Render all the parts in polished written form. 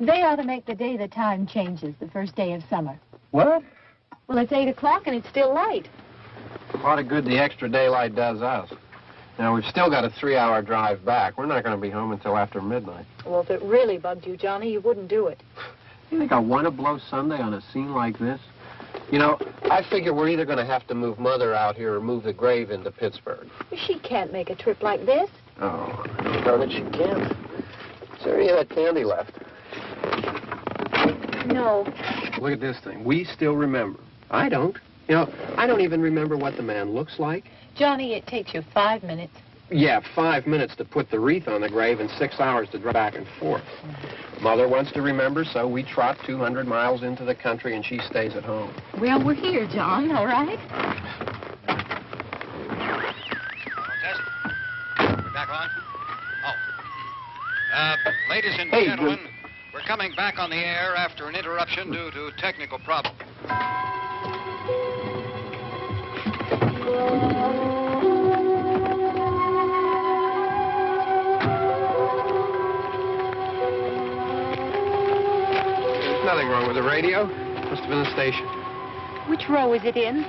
They ought to make the day the time changes, the first day of summer. What? Well, it's 8 o'clock and it's still light. A lot of good the extra daylight does us. Now, we've still got a 3-hour drive back. We're not going to be home until after midnight. Well, if it really bugged you, Johnny, you wouldn't do it. You think I want to blow Sunday on a scene like this? You know, I figure we're either going to have to move Mother out here or move the grave into Pittsburgh. She can't make a trip like this. Oh, darn it, she can't. Is there any of that candy left? No. Look at this thing. We still remember. I don't. You know, I don't even remember what the man looks like. Johnny, it takes you 5 minutes. Yeah, 5 minutes to put the wreath on the grave and 6 hours to drive back and forth. Mother wants to remember, so we trot 200 miles into the country and she stays at home. Well, we're here, John, all right? Test. We're back on? Oh. Ladies and gentlemen, we're coming back on the air after an interruption due to technical problems. Nothing wrong with the radio. Must have been the station. Which row is it in?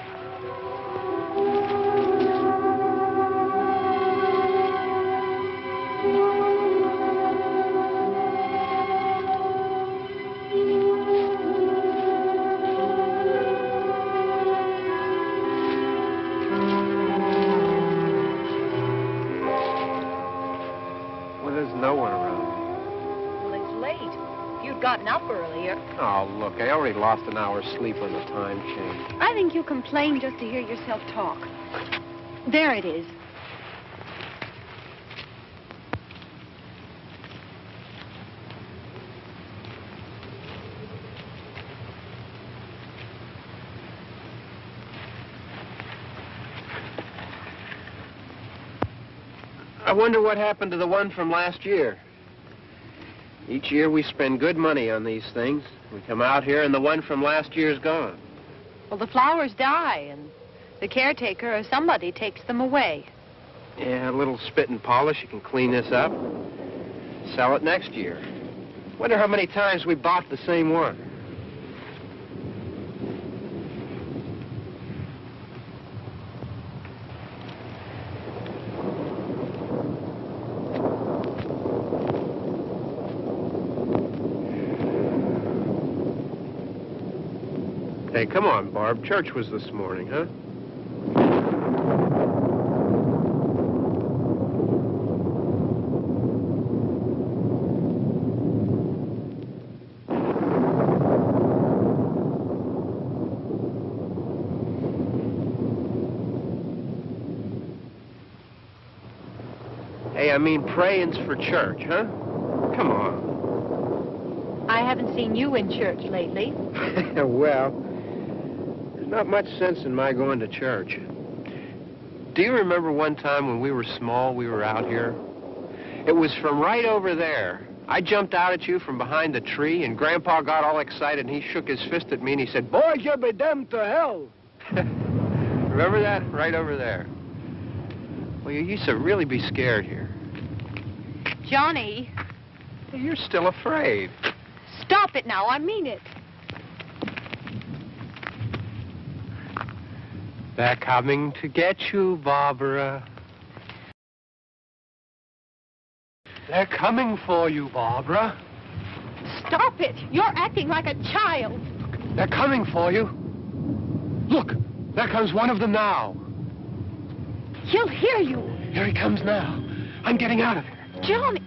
Well, there's no one around. Well, it's late. If you'd gotten up earlier. Oh, look, I already lost an hour's sleep on the time change. I think you complain just to hear yourself talk. There it is. I wonder what happened to the one from last year. Each year we spend good money on these things. We come out here and the one from last year's gone. Well, the flowers die, and the caretaker or somebody takes them away. Yeah, a little spit and polish. You can clean this up. Sell it next year. Wonder how many times we bought the same one. Hey, come on, Barb. Church was this morning, huh? Hey, I mean, praying's for church, huh? Come on. I haven't seen you in church lately. Well, there's not much sense in my going to church. Do you remember one time when we were small, we were out here? It was from right over there. I jumped out at you from behind the tree, and Grandpa got all excited, and he shook his fist at me, and he said, "Boys, you'll be damned to hell." Remember that? Right over there. Well, you used to really be scared here. Johnny. You're still afraid. Stop it now. I mean it. They're coming to get you, Barbara. They're coming for you, Barbara. Stop it. You're acting like a child. They're coming for you. Look, there comes one of them now. He'll hear you. Here he comes now. I'm getting out of here. Johnny.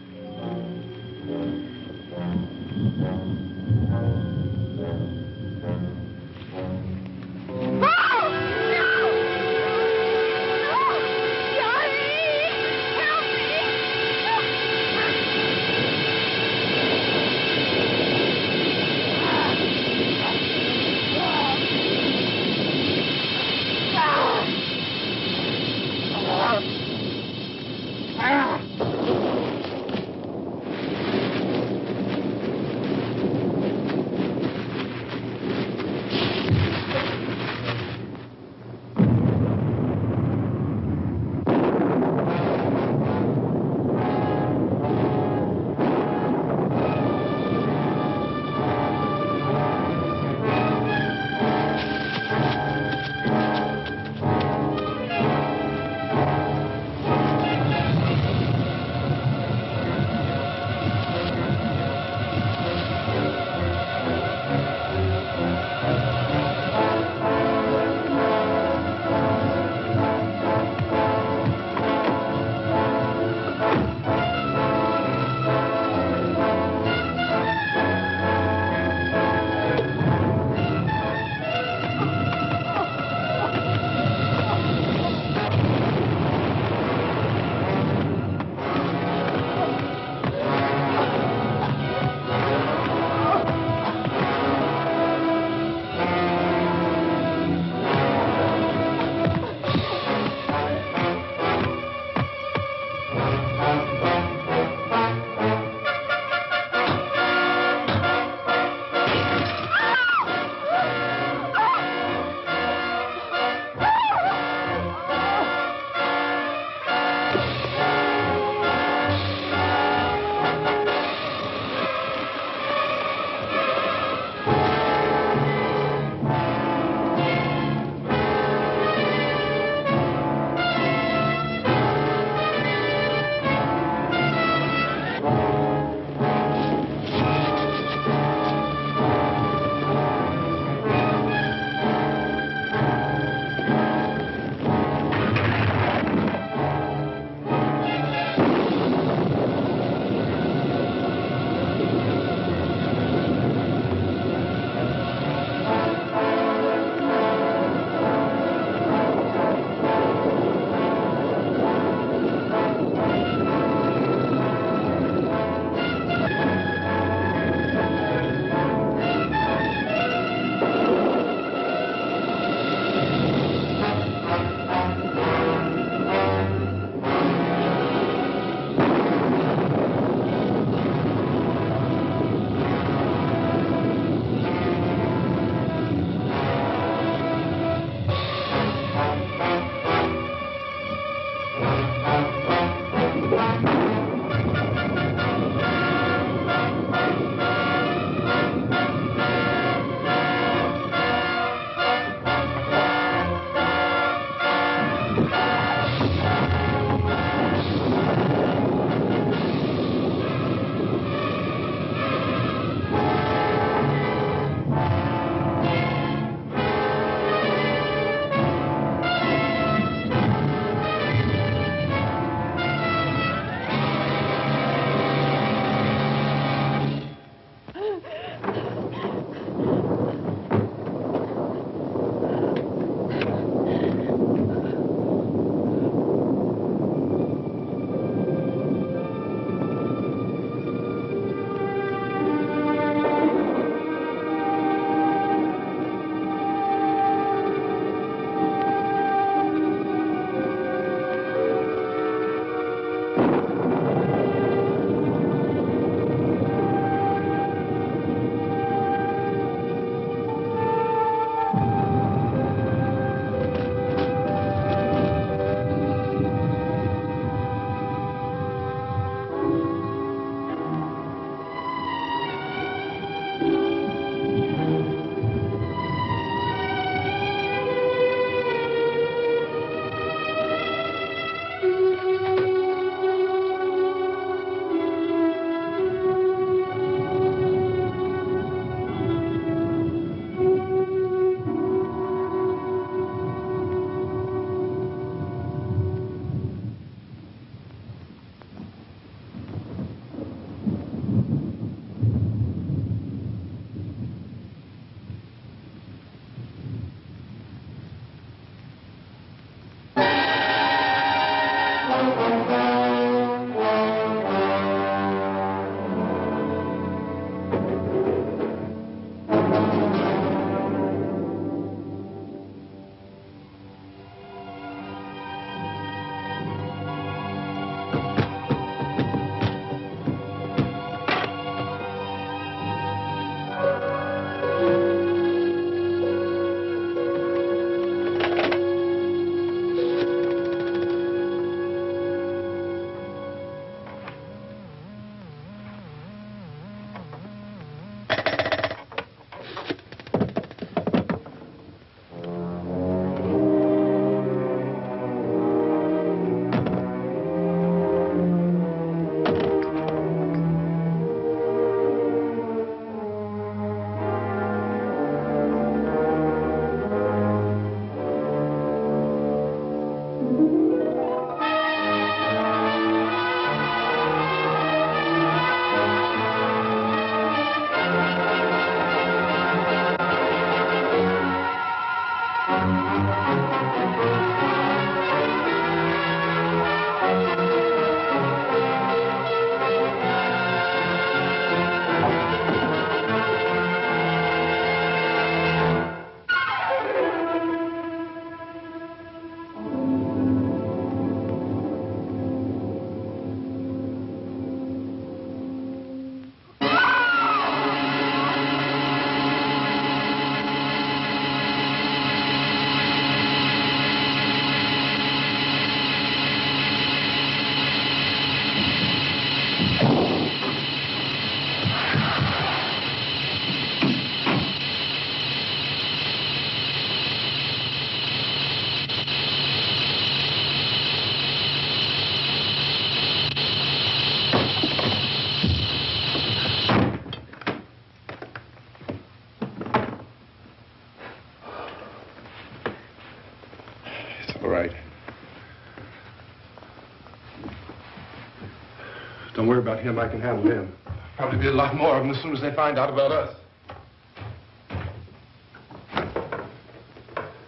Don't worry about him. I can handle him. Probably be a lot more of them as soon as they find out about us.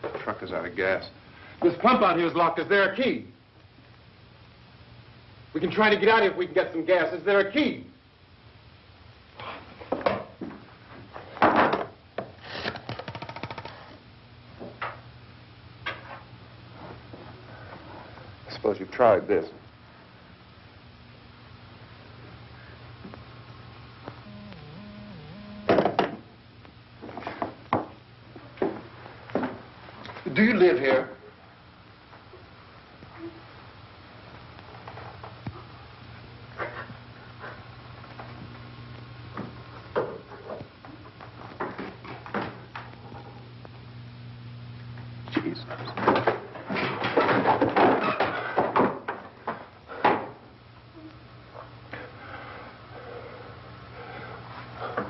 The truck is out of gas. This pump out here is locked. Is there a key? We can try to get out here if we can get some gas. Is there a key? I suppose you've tried this. Do you live here? Jesus.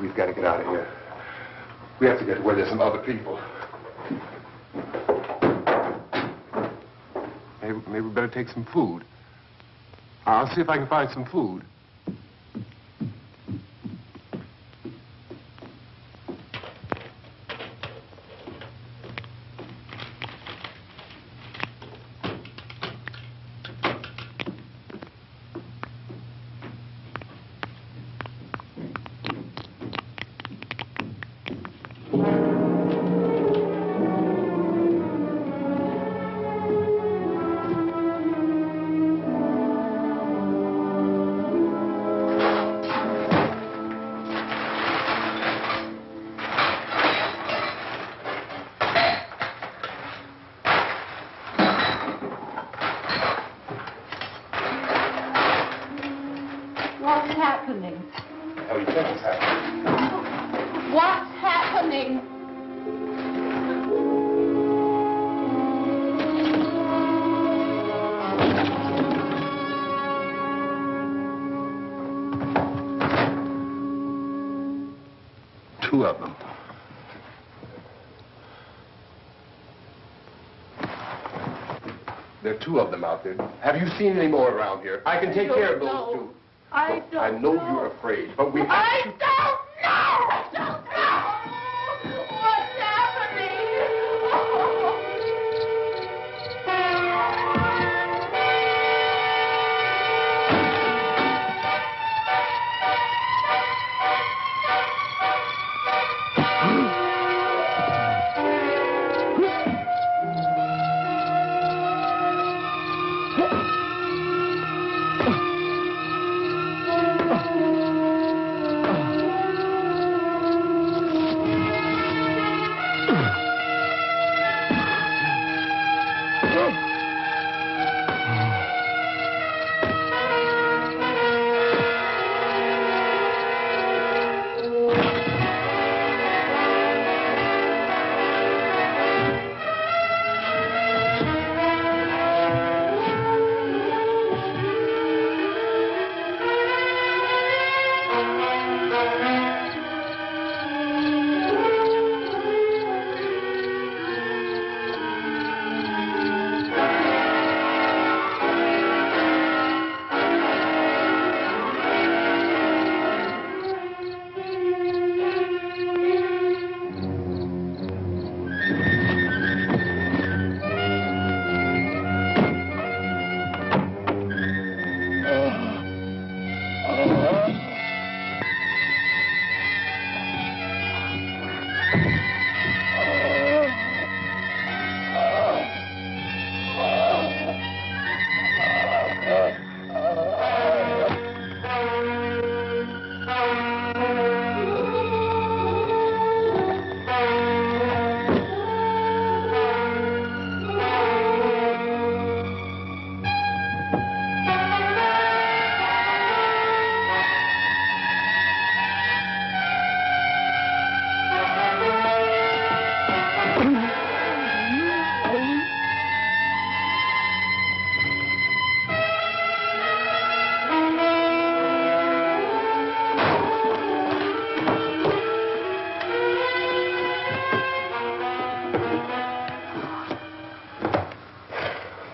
We've got to get out of here. We have to get to where there's some other people. Maybe we better take some food. I'll see if I can find some food. What's happening? How do you think it's happening? What's happening? Two of them. There are two of them out there. Have you seen any more around here? I can take care of those two. I I know you're afraid, but we have to... I don't know! I don't know! What's happening?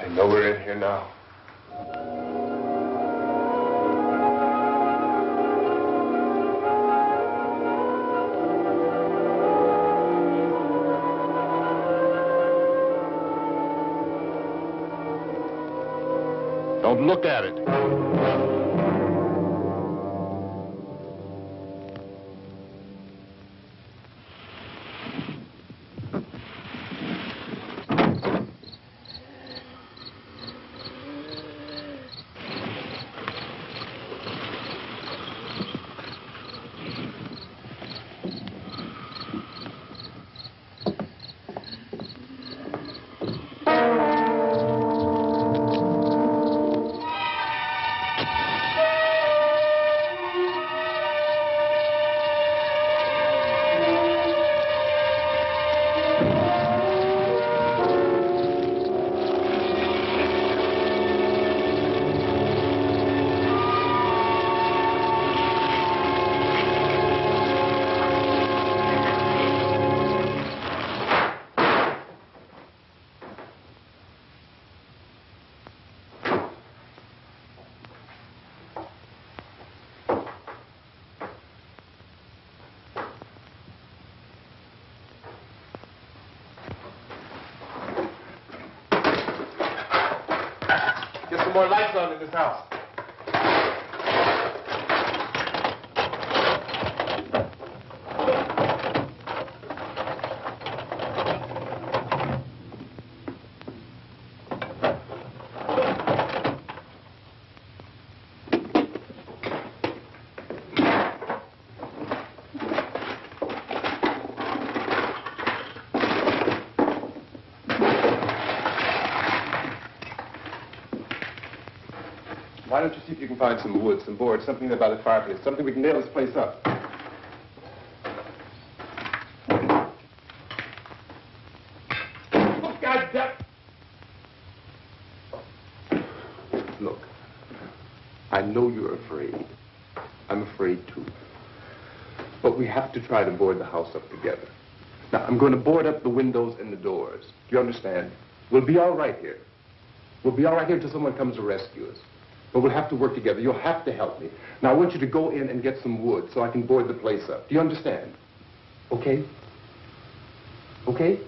I know we're in here now. Don't look at it. Get some more lights on in this house. Why don't you see if you can find some wood, some board, something there by the fireplace, something we can nail this place up. Oh, God damn. Look, I know you're afraid. I'm afraid too. But we have to try to board the house up together. Now, I'm going to board up the windows and the doors. Do you understand? We'll be all right here. We'll be all right here until someone comes to rescue us. But we'll have to work together. You'll have to help me. Now, I want you to go in and get some wood so I can board the place up. Do you understand? Okay? Okay?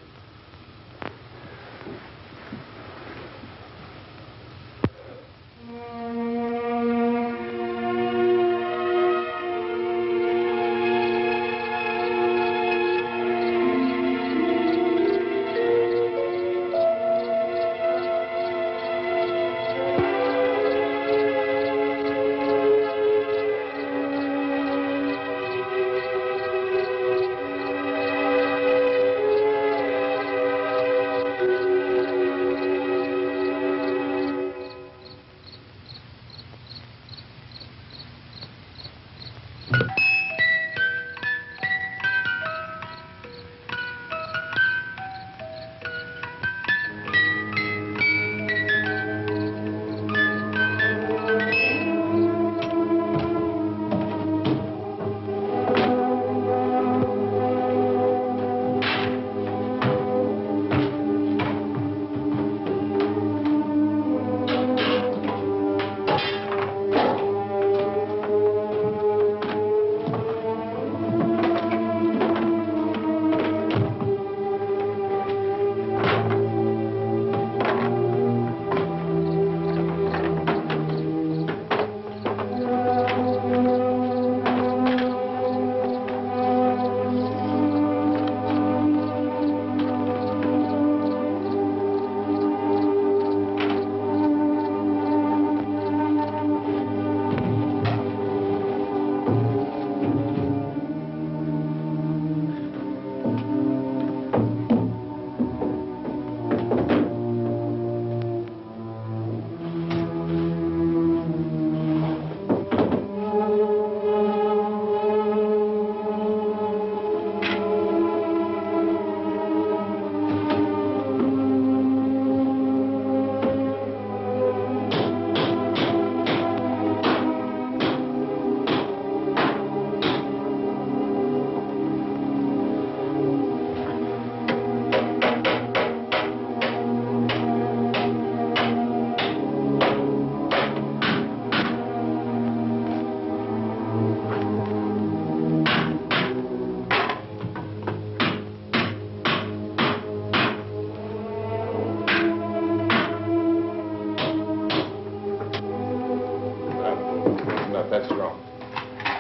enough, that's strong.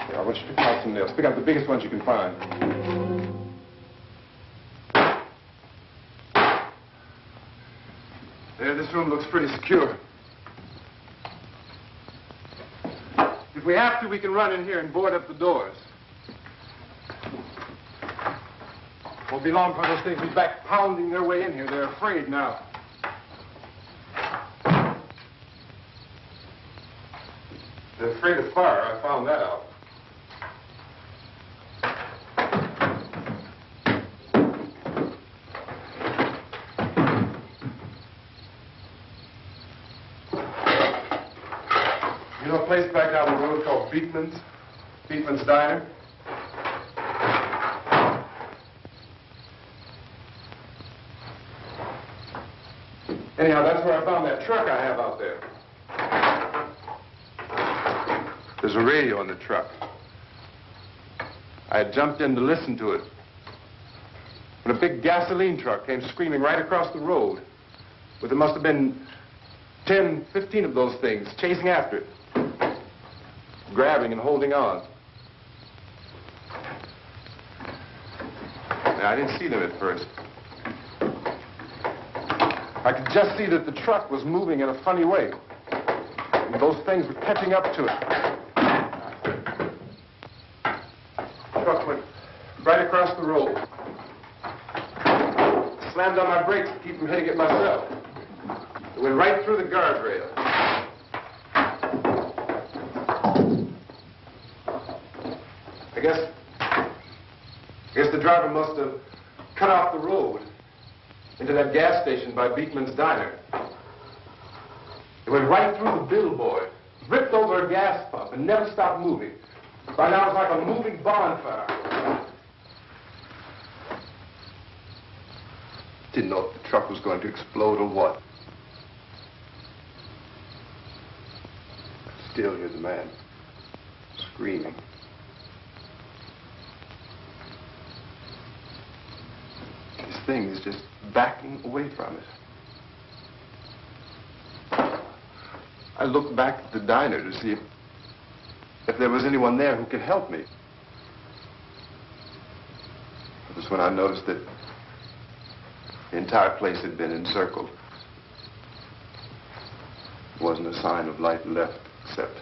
Here, I want you to pick out some nails. Pick out the biggest ones you can find. There, this room looks pretty secure. If we have to, we can run in here and board up the doors. Won't be long before those things be back pounding their way in here. They're afraid now. They're afraid of fire. I found that out. You know a place back down the road called Beekman's Diner? Anyhow, that's where I found that truck I have out there. There's a radio in the truck. I had jumped in to listen to it when a big gasoline truck came screaming right across the road. But there must have been 10, 15 of those things chasing after it, grabbing and holding on. Now, I didn't see them at first. I could just see that the truck was moving in a funny way. And those things were catching up to it. The truck went right across the road. Slammed on my brakes to keep from hitting it myself. It went right through the guardrail. I guess the driver must have cut off the road into that gas station by Beekman's Diner. It went right through the billboard, ripped over a gas pump, and never stopped moving. By now, it's like a moving bonfire. Didn't know if the truck was going to explode or what. Still, here's a man screaming. This thing is just backing away from it. I looked back at the diner to see if there was anyone there who could help me. It was when I noticed that the entire place had been encircled. There wasn't a sign of life left except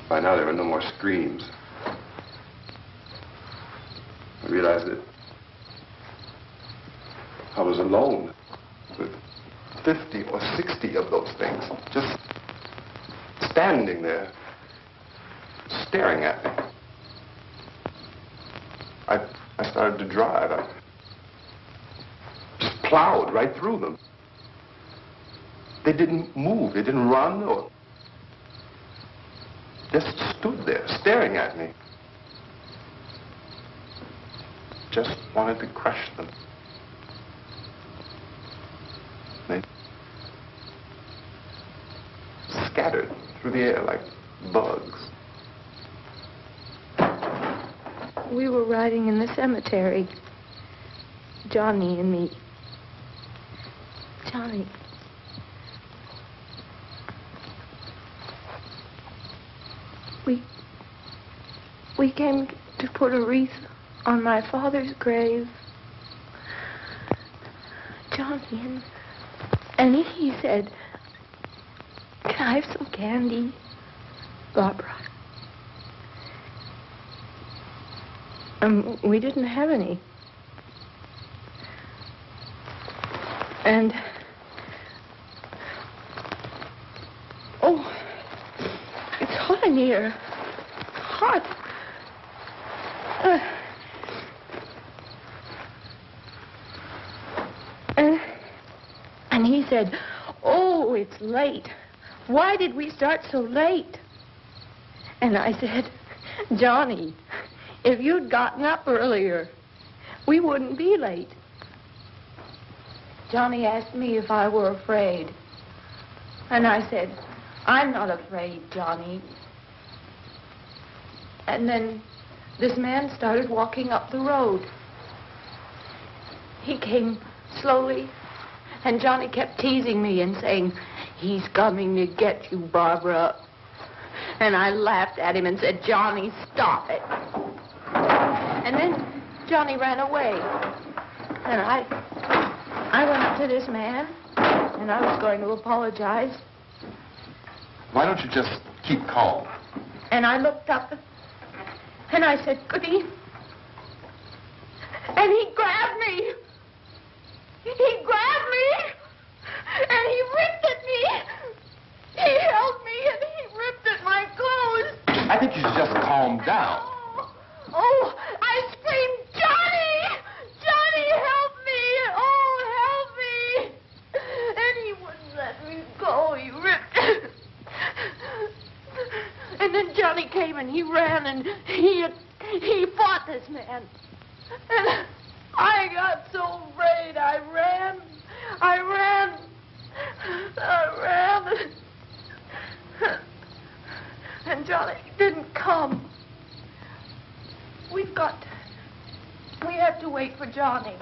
by now there were no more screams. I realized that I was alone with 50 or 60 of those things, just standing there, staring at me. I started to drive. I just plowed right through them. They didn't move. They didn't run or just stood there, staring at me. Just wanted to crush them. They scattered through the air like bugs. We were riding in the cemetery, Johnny and me. Johnny. We came to put a wreath on my father's grave. Johnny, and he said, "Can I have some candy, Barbara?" We didn't have any. And, oh, it's hot in here. Hot. And he said, "Oh, it's late. Why did we start so late?" And I said, "Johnny, if you'd gotten up earlier, we wouldn't be late." Johnny asked me if I were afraid. And I said, "I'm not afraid, Johnny." And then this man started walking up the road. He came slowly, and Johnny kept teasing me and saying, "He's coming to get you, Barbara." And I laughed at him and said, "Johnny, stop it." And then Johnny ran away. And I went up to this man, and I was going to apologize. Why don't you just keep calm? And I looked up, and I said, "Goody." And he grabbed me. He grabbed me, and he ripped at me. He held me, and he ripped at my clothes. I think you should just calm down. Oh, I screamed, "Johnny! Johnny, help me! Oh, help me!" And he wouldn't let me go. He ripped. And then Johnny came and he ran and he fought this man. And I got so afraid. I ran. And Johnny didn't come. We have to wait for Johnny.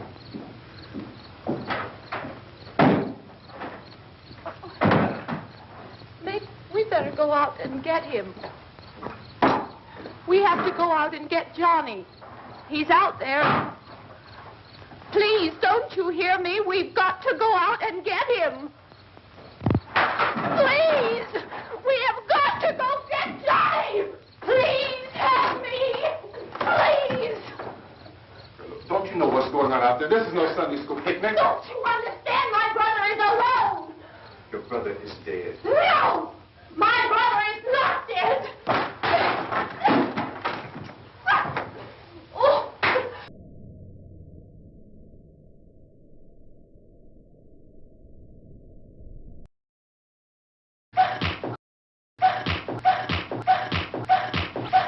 We better go out and get him. We have to go out and get Johnny. He's out there. Please, don't you hear me? We've got to go out and get him. Please! We have got to go get Johnny! Please help me! Please! Don't you know what's going on out there? This is no Sunday school picnic. Don't you understand? My brother is alone! Your brother is dead. No! My brother is not dead! Oh.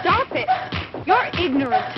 Stop it. You're ignorant.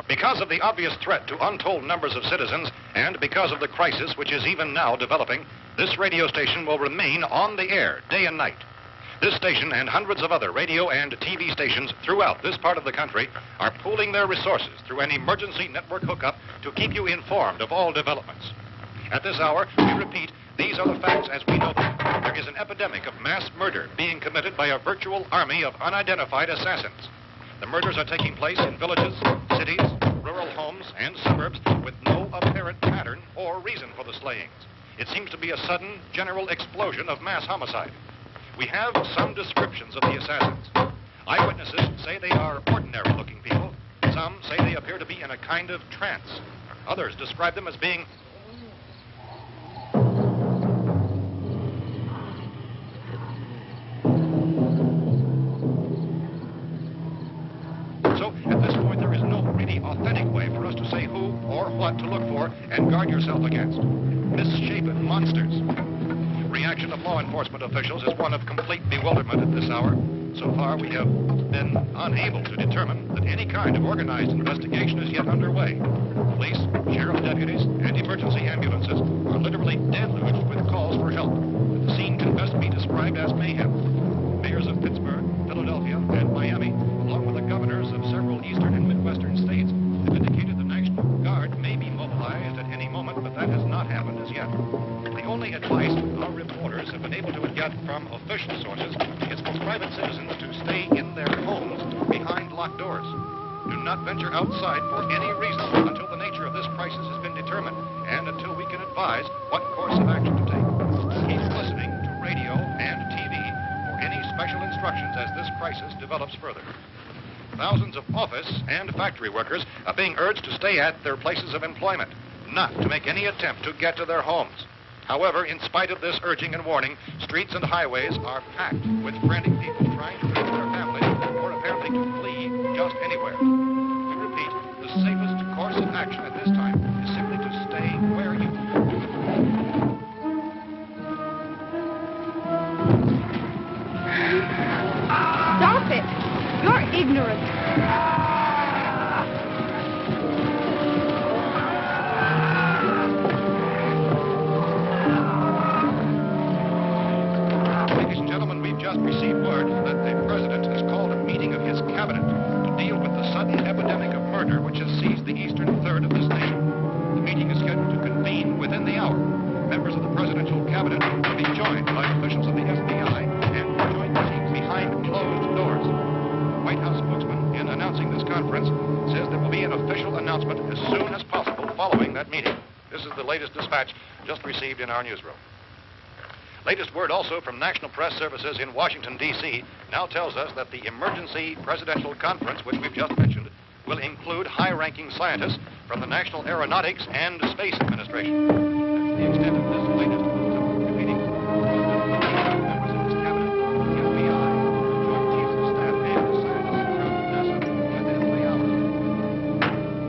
Because of the obvious threat to untold numbers of citizens, and because of the crisis which is even now developing, this radio station will remain on the air day and night. This station and hundreds of other radio and TV stations throughout this part of the country are pooling their resources through an emergency network hookup to keep you informed of all developments. At this hour, we repeat, these are the facts as we know them. There is an epidemic of mass murder being committed by a virtual army of unidentified assassins. The murders are taking place in villages, cities, rural homes, and suburbs with no apparent pattern or reason for the slayings. It seems to be a sudden, general explosion of mass homicide. We have some descriptions of the assassins. Eyewitnesses say they are ordinary-looking people. Some say they appear to be in a kind of trance. Others describe them as being authentic way for us to say who or what to look for and guard yourself against. Misshapen monsters. Reaction of law enforcement officials is one of complete bewilderment at this hour. So far, we have been unable to determine that any kind of organized investigation is yet underway. Police, sheriff's deputies, and emergency ambulances are literally deluged with calls for help. The scene can best be described as mayhem. Mayors of Pittsburgh, Philadelphia, and Miami, along with the governors of several eastern and midwestern states, have indicated the National Guard may be mobilized at any moment, but that has not happened as yet. The only advice our reporters have been able to get from official sources is for private citizens to stay in their homes behind locked doors. Do not venture outside for any reason until the nature of this crisis has been determined and until we can advise what course of action to take. Keep listening to radio and TV for special instructions as this crisis develops further. Thousands of office and factory workers are being urged to stay at their places of employment, not to make any attempt to get to their homes. However, in spite of this urging and warning, streets and highways are packed with frantic people trying to reach their families or apparently to flee just anywhere. We repeat, the safest course of action at this time is simply to stay where you are. Stop it! You're ignorant. Ladies and gentlemen, we've just received word that the President has called a meeting of his cabinet to deal with the sudden epidemic of murder which has seized the eastern third of this nation. The meeting is scheduled to convene within the hour. Members of the presidential cabinet will be joined by officials of the FBI and joint teams behind closed doors. The White House spokesman, in announcing this conference, says there will be an official announcement as soon as possible following that meeting. This is the latest dispatch just received in our newsroom. Latest word also from National Press Services in Washington, D.C. now tells us that the emergency presidential conference, which we've just mentioned, will include high-ranking scientists from the National Aeronautics and Space Administration. That's the extent of this latest meeting. Members of his cabinet, the FBI, joint chiefs of staff, and the scientists from NASA within the hour.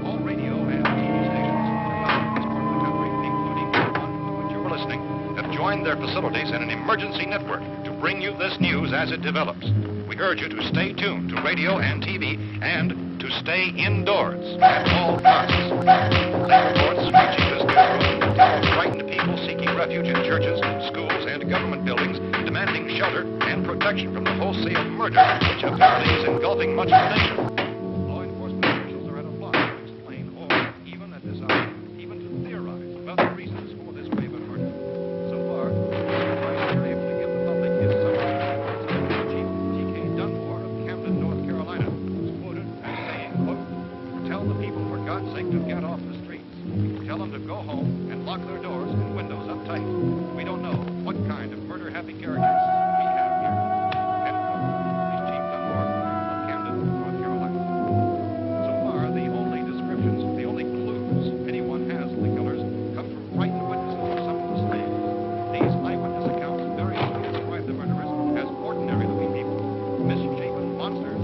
All radio and TV stations throughout this part of the country, including the one to which you're listening, have joined their facilities in an emergency network to bring you this news as it develops. We urge you to stay tuned to radio and TV and to stay indoors at all costs. Late reports reaching this newsroom tell of frightened people seeking refuge in churches, schools, and government buildings, demanding shelter and protection from the wholesale murder which apparently is engulfing much of the nation. Law enforcement officials are at a loss to explain or, even at this hour, even to theorize about the reasons for this wave of murder. So far, the advice we're able to give the public is summary. Chief T.K. Dunmore of Camden, North Carolina, was quoted as saying, quote, "Tell the people, for God's sake, to get off the streets. Tell them to go home and lock their doors and windows up tight. We don't know what kind of murder-happy characters we have here." End quote. He's Chief Dunmore of Camden, North Carolina. So far, the only descriptions, the only clues anyone has of the killers come from frightened witnesses of some of the slaves. These eyewitness accounts variously describe the murderers as ordinary-looking people, misshapen monsters,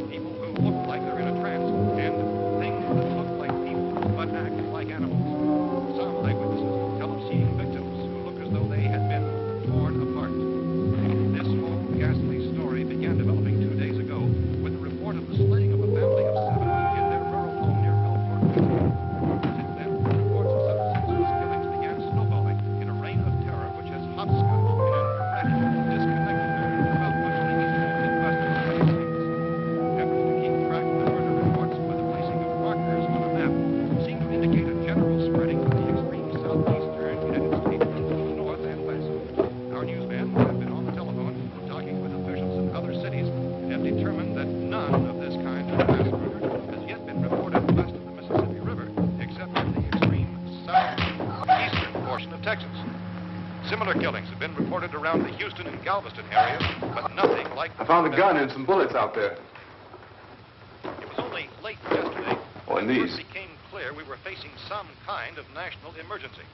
people who look like they're in a trance, and things that look like people but act like animals. Some eyewitnesses tell of seeing victims who look as though they had been torn apart. This whole ghastly story began developing 2 days ago with the report of the slaying of a family of 7 in their rural home near Gulfport. Since then, reports of such senseless killings began snowballing in a reign of terror which has hopscotched in an erratic, disconnected manner throughout much of the eastern and midwestern United States. Efforts to keep track of the murder reports with the placing of markers on a map seem to indicate a general spreading of the extreme southeastern United States into the north and west. Our newsmen have been on the telephone talking with officials in other cities and have determined that none of this kind of mass murder has yet been reported west of the Mississippi River, except in the extreme southeastern portion of Texas. Similar killings have been reported around the Houston and Galveston areas, but nothing like I found a gun and some bullets out there. It was only late yesterday Oh, and when it these. first became clear we were facing some kind of national emergency.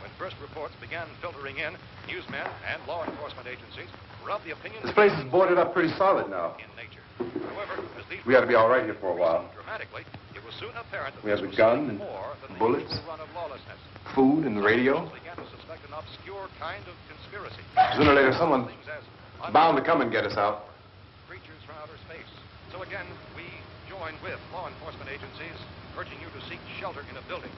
When first reports began filtering in, newsmen and law enforcement agencies were of the opinion This place is boarded up pretty solid now. in nature. However, as these We ought to be all right here for a while. dramatically, it was soon apparent that We have this a was gun something and more than the bullets. usual run of lawlessness. Food and the radio. Officials began to suspect an obscure kind of conspiracy. Sooner or later, someone Things as bound to come and get us out. creatures from outer space. So again, we join with law enforcement agencies, urging you to seek shelter in a building.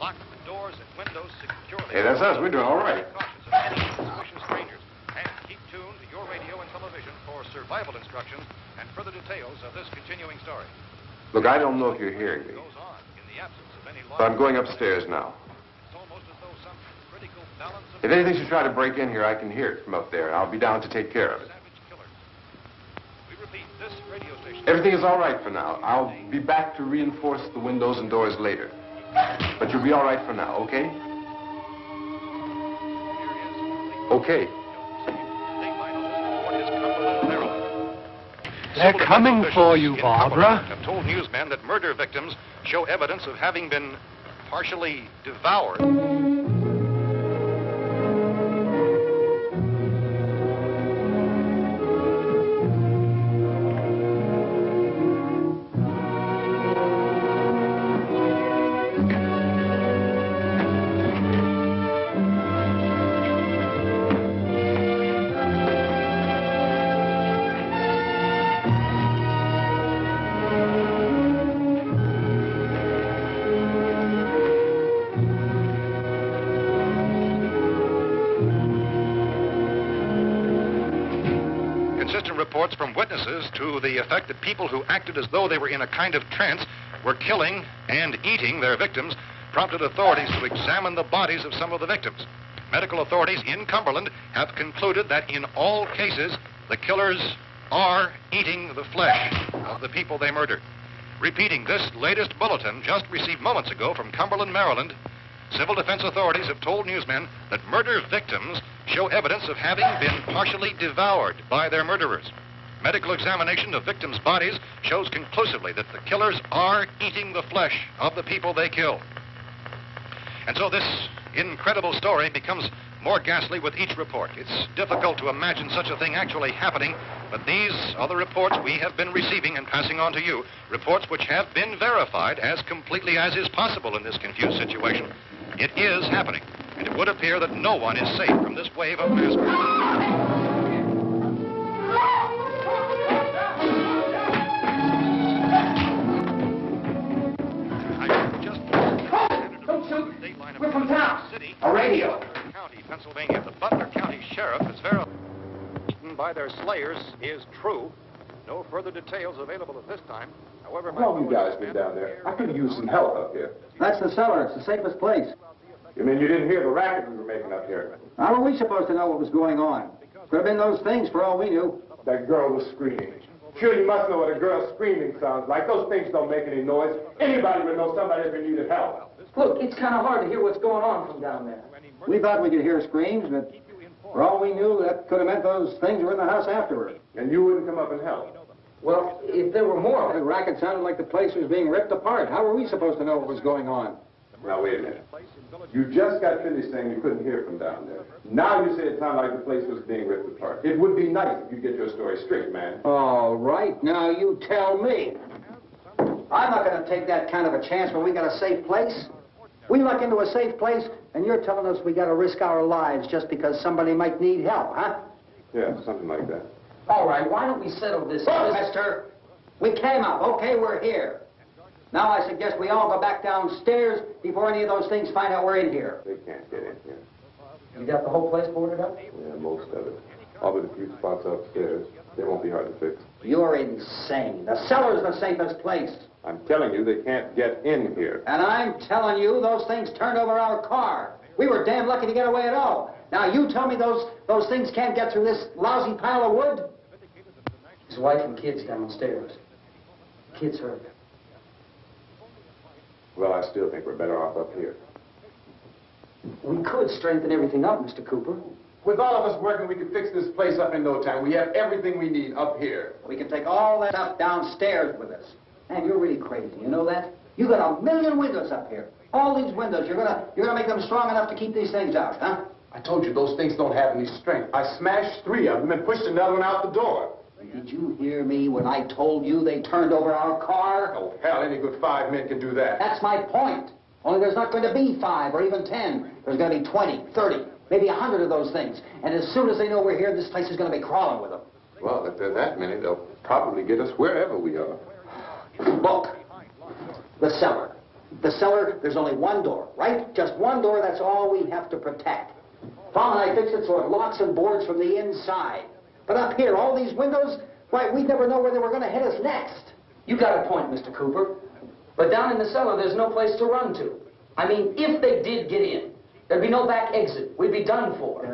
Lock the doors and windows securely. Hey, that's us. We're doing all right. Cautious of any suspicious strangers. And keep tuned to your radio and television for survival instructions and further details of this continuing story. Look, I don't know if you're hearing me, Goes on in the absence of any law. but I'm going upstairs now. It's almost as though some critical balance of If anything should try to break in here, I can hear it from up there, and I'll be down to take care of it. savage killers. We repeat, this radio station. Everything is all right for now. I'll be back to reinforce the windows and doors later. But you'll be all right for now, okay? Okay. Dateline on this report has come a little They're Civil coming defense for officials you, in Barbara. Cumberland have told newsmen that murder victims show evidence of having been partially devoured. Consistent reports from witnesses to the effect that people who acted as though they were in a kind of trance were killing and eating their victims prompted authorities to examine the bodies of some of the victims. Medical authorities in Cumberland have concluded that in all cases, the killers are eating the flesh of the people they murdered. Repeating this latest bulletin just received moments ago from Cumberland, Maryland, civil defense authorities have told newsmen that murder victims show evidence of having been partially devoured by their murderers. Medical examination of victims' bodies shows conclusively that the killers are eating the flesh of the people they kill. And so this incredible story becomes more ghastly with each report. It's difficult to imagine such a thing actually happening, but these are the reports we have been receiving and passing on to you, reports which have been verified as completely as is possible in this confused situation. It is happening, and it would appear that no one is safe from this wave of mass murder. We're from town. A radio. County, Pennsylvania. The Butler County Sheriff is verified by their slayers is true. No further details available at this time. However, How long have you guys been down there? I could use some help up here. That's the cellar. It's the safest place. You mean you didn't hear the racket we were making up here? How were we supposed to know what was going on? Could have been those things for all we knew. That girl was screaming. Sure, you must know what a girl screaming sounds like. Those things don't make any noise. Anybody would know somebody ever needed help. Look, it's kind of hard to hear what's going on from down there. We thought we could hear screams, but for all we knew, that could have meant those things were in the house afterward. And you wouldn't come up and help? Well, if there were more... The racket sounded like the place was being ripped apart. How were we supposed to know what was going on? Now, wait a minute. You just got finished saying you couldn't hear from down there. Now you say it sounded like the place was being ripped apart. It would be nice if you get your story straight, man. All right, now you tell me. I'm not going to take that kind of a chance when we got a safe place. We luck into a safe place, and you're telling us we got to risk our lives just because somebody might need help, huh? Yeah, something like that. All right, why don't we settle this? Look, mister, we came up. Okay, we're here. Now I suggest we all go back downstairs before any of those things find out we're in here. They can't get in here. You got the whole place boarded up? Yeah, most of it. All but a few spots upstairs. They won't be hard to fix. You're insane. The cellar's the safest place. I'm telling you, they can't get in here. And I'm telling you, those things turned over our car. We were damn lucky to get away at all. Now, you tell me those things can't get through this lousy pile of wood? His wife and kids downstairs. Kids hurt. Well, I still think we're better off up here. We could strengthen everything up, Mr. Cooper. With all of us working, we could fix this place up in no time. We have everything we need up here. We can take all that stuff downstairs with us. Man, you're really crazy. You know that? You got 1,000,000 windows up here. All these windows, you're gonna make them strong enough to keep these things out, huh? I told you those things don't have any strength. I smashed 3 of them and pushed another one out the door. Did you hear me when I told you they turned over our car? Oh, hell, any good 5 men can do that. That's my point. Only there's not going to be 5 or even 10. There's going to be 20, 30, maybe 100 of those things. And as soon as they know we're here, this place is going to be crawling with them. Well, if there are that many, they'll probably get us wherever we are. Look, the cellar. The cellar, there's only one door, right? Just one door, that's all we have to protect. Tom and I fixed it so it locks and boards from the inside. But up here, all these windows, why, we'd never know where they were going to hit us next. You got a point, Mr. Cooper. But down in the cellar, there's no place to run to. I mean, if they did get in, there'd be no back exit. We'd be done for.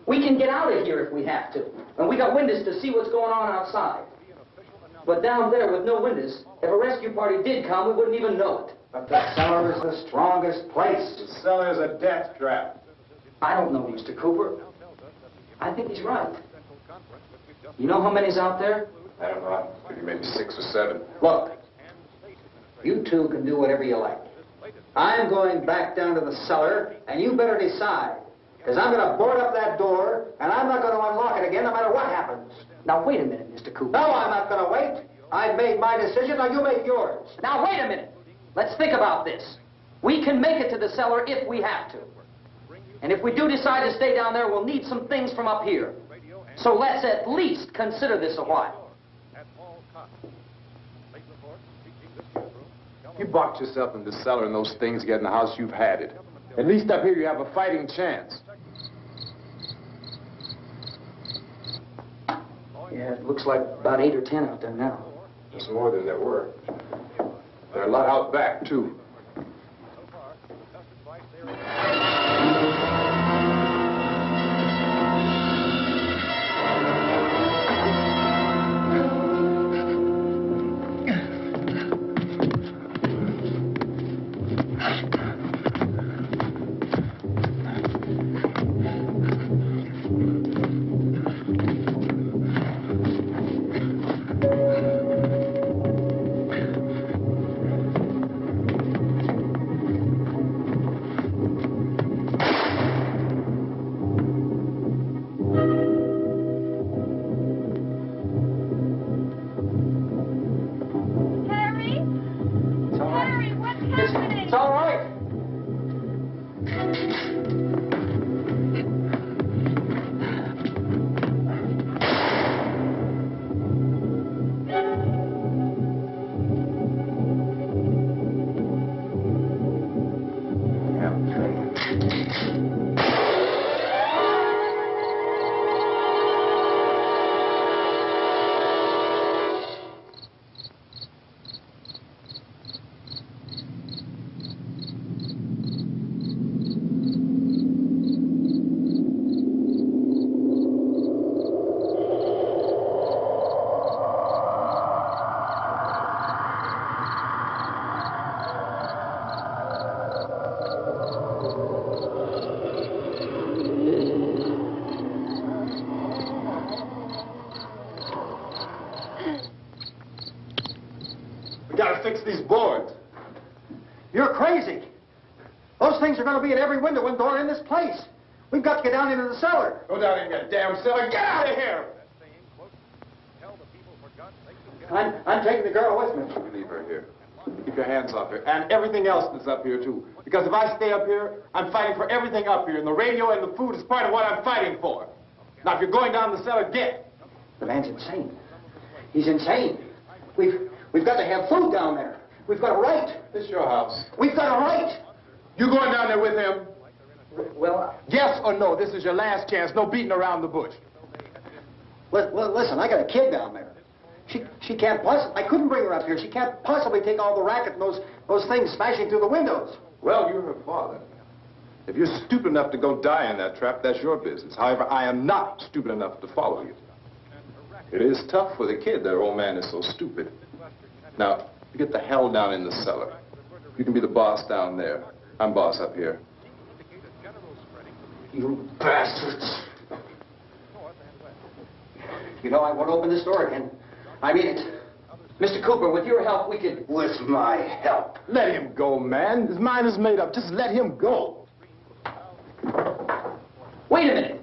We can get out of here if we have to. And we got windows to see what's going on outside. But down there with no windows, if a rescue party did come, we wouldn't even know it. But the cellar is the strongest place. The cellar's a death trap. I don't know, Mr. Cooper. I think he's right. You know how many's out there? I don't know. Maybe 6 or 7. Look, you two can do whatever you like. I'm going back down to the cellar, and you better decide. Because I'm going to board up that door, and I'm not going to unlock it again no matter what happens. Now, wait a minute, Mr. Cooper. No, I'm not going to wait. I've made my decision, now you make yours. Now, wait a minute. Let's think about this. We can make it to the cellar if we have to. And if we do decide to stay down there, we'll need some things from up here. So let's at least consider this a while. You box yourself in the cellar and those things get in the house, you've had it. At least up here you have a fighting chance. Yeah, it looks like about 8 or 10 out there now. There's more than there were. There are a lot out back, too. It's all right. We gotta fix these boards. You're crazy. Those things are going to be at every window and door in this place. We've got to get down into the cellar. Go down in that damn cellar. Get out of here! I'm taking the girl with me. You leave her here. Keep your hands off her. And everything else that's up here, too. Because if I stay up here, I'm fighting for everything up here. And the radio and the food is part of what I'm fighting for. Now, if you're going down the cellar, get. The man's insane. He's insane. We've got to have food down there. We've got a right. This is your house. We've got a right. You going down there with him? Well, Yes or no? This is your last chance. No beating around the bush. listen, I got a kid down there. She can't possibly, I couldn't bring her up here. She can't possibly take all the racket and those things smashing through the windows. Well, you're her father. If you're stupid enough to go die in that trap, that's your business. However, I am not stupid enough to follow you. It is tough for the kid that her old man is so stupid. Now, you get the hell down in the cellar. You can be the boss down there. I'm boss up here. You bastards. You know, I won't open this door again. I mean it. Mr. Cooper, with your help, we could... With my help. Let him go, man. His mind is made up. Just let him go. Wait a minute.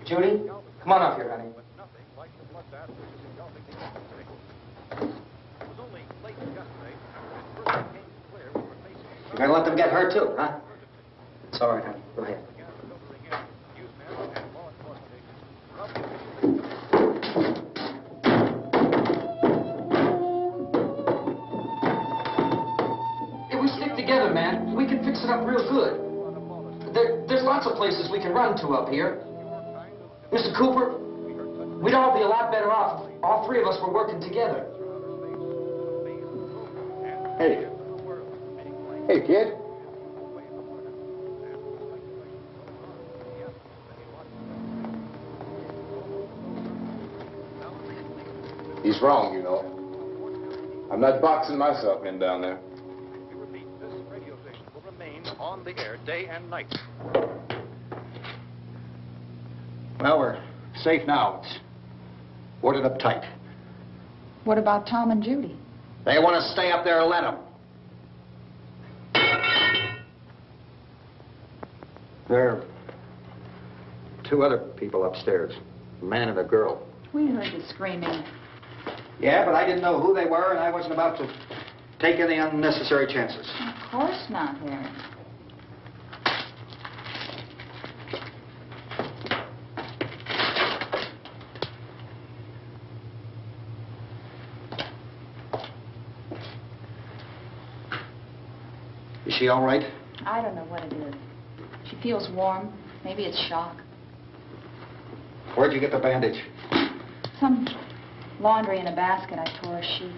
Judy, come on up here, honey. You're gonna let them get hurt too, huh? It's all right, honey. Go ahead. If we stick together, man, we can fix it up real good. There's lots of places we can run to up here. Mr. Cooper, we'd all be a lot better off if all three of us were working together. Hey. Hey, kid. He's wrong, you know. I'm not boxing myself in down there. We repeat, this radio station will remain on the air day and night. Well, we're safe now. Boarded up tight. What about Tom and Judy? They want to stay up there, let them. There are 2 other people upstairs, a man and a girl. We heard the screaming. Yeah, but I didn't know who they were, and I wasn't about to take any unnecessary chances. Of course not, Harry. Is she all right? I don't know what it is. She feels warm. Maybe it's shock. Where'd you get the bandage? Some laundry in a basket. I tore a sheet.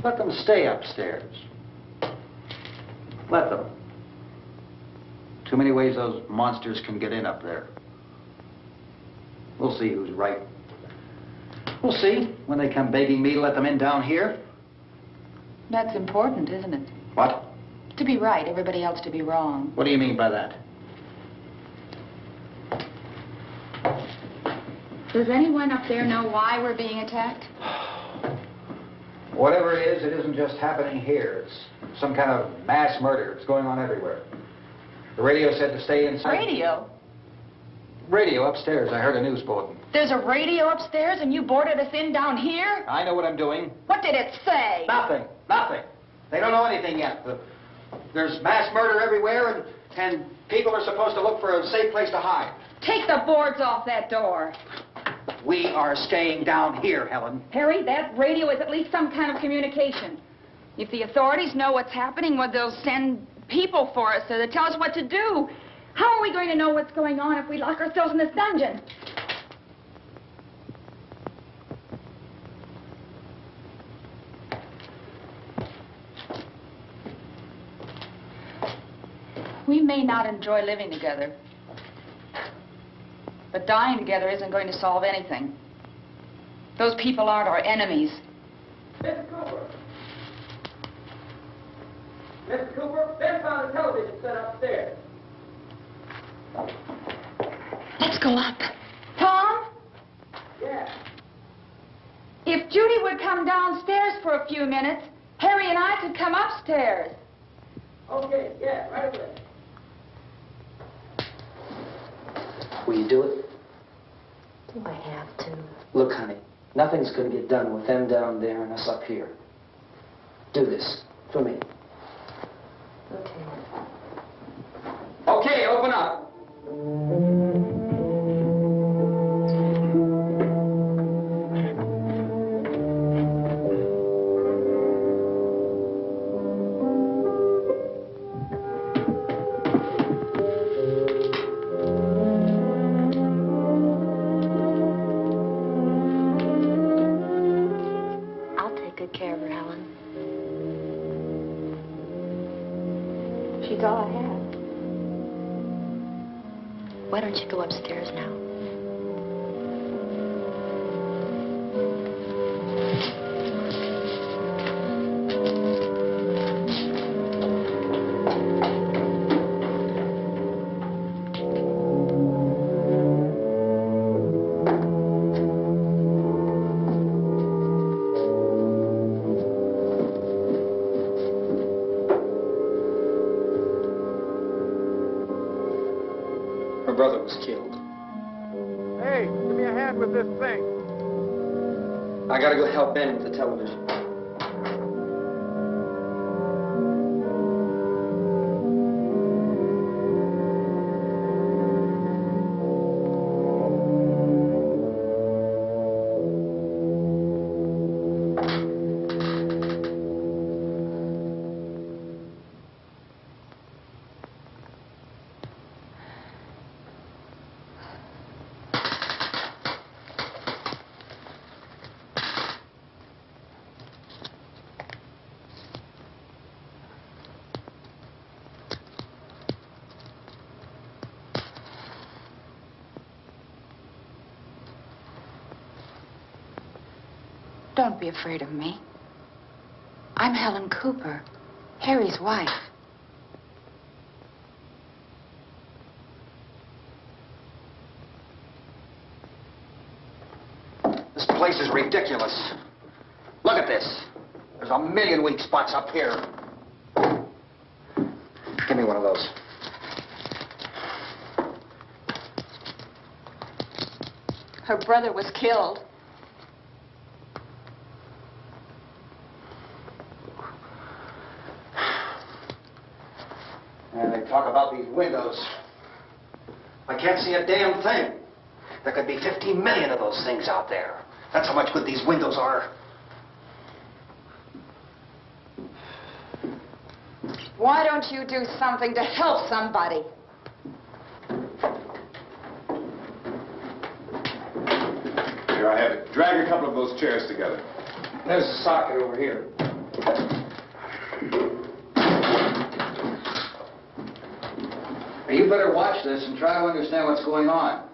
Let them stay upstairs. Let them. Too many ways those monsters can get in up there. We'll see who's right. We'll see when they come begging me to let them in down here. That's important, isn't it? What? To be right, everybody else to be wrong. What do you mean by that? Does anyone up there know why we're being attacked? Whatever it is, it isn't just happening here. It's some kind of mass murder. It's going on everywhere. The radio said to stay inside. Radio? Radio upstairs. I heard a news bulletin. There's a radio upstairs and you boarded us in down here? I know what I'm doing. What did it say? Nothing. Nothing. They don't know anything yet. There's mass murder everywhere, and people are supposed to look for a safe place to hide. Take the boards off that door. We are staying down here, Helen. Harry, that radio is at least some kind of communication. If the authorities know what's happening, well, they'll send people for us to tell us what to do. How are we going to know what's going on if we lock ourselves in this dungeon? We may not enjoy living together, but dying together isn't going to solve anything. Those people aren't our enemies. Mr. Cooper! Mr. Cooper, Ben found a television set upstairs. Let's go up. Tom? Yeah. If Judy would come downstairs for a few minutes, Harry and I could come upstairs. Okay, yeah, right away. Will you do it? Do I have to? Look, honey, nothing's going to get done with them down there and us up here. Do this for me. Okay. Okay, open up. I'll take good care of her, Helen. She's all I have. Why don't you go upstairs now? Her brother was killed. Hey, give me a hand with this thing. I gotta go help Ben with the television. Don't be afraid of me. I'm Helen Cooper, Harry's wife. ridiculous. Look at this. There's a million weak spots up here. Give me one of those. Her brother was killed. And they talk about these windows. I can't see a damn thing. There could be 15 million of those things out there. That's how much good these windows are. Why don't you do something to help somebody? Here, I have it. Drag a couple of those chairs together. There's a socket over here. Now, you better watch this and try to understand what's going on.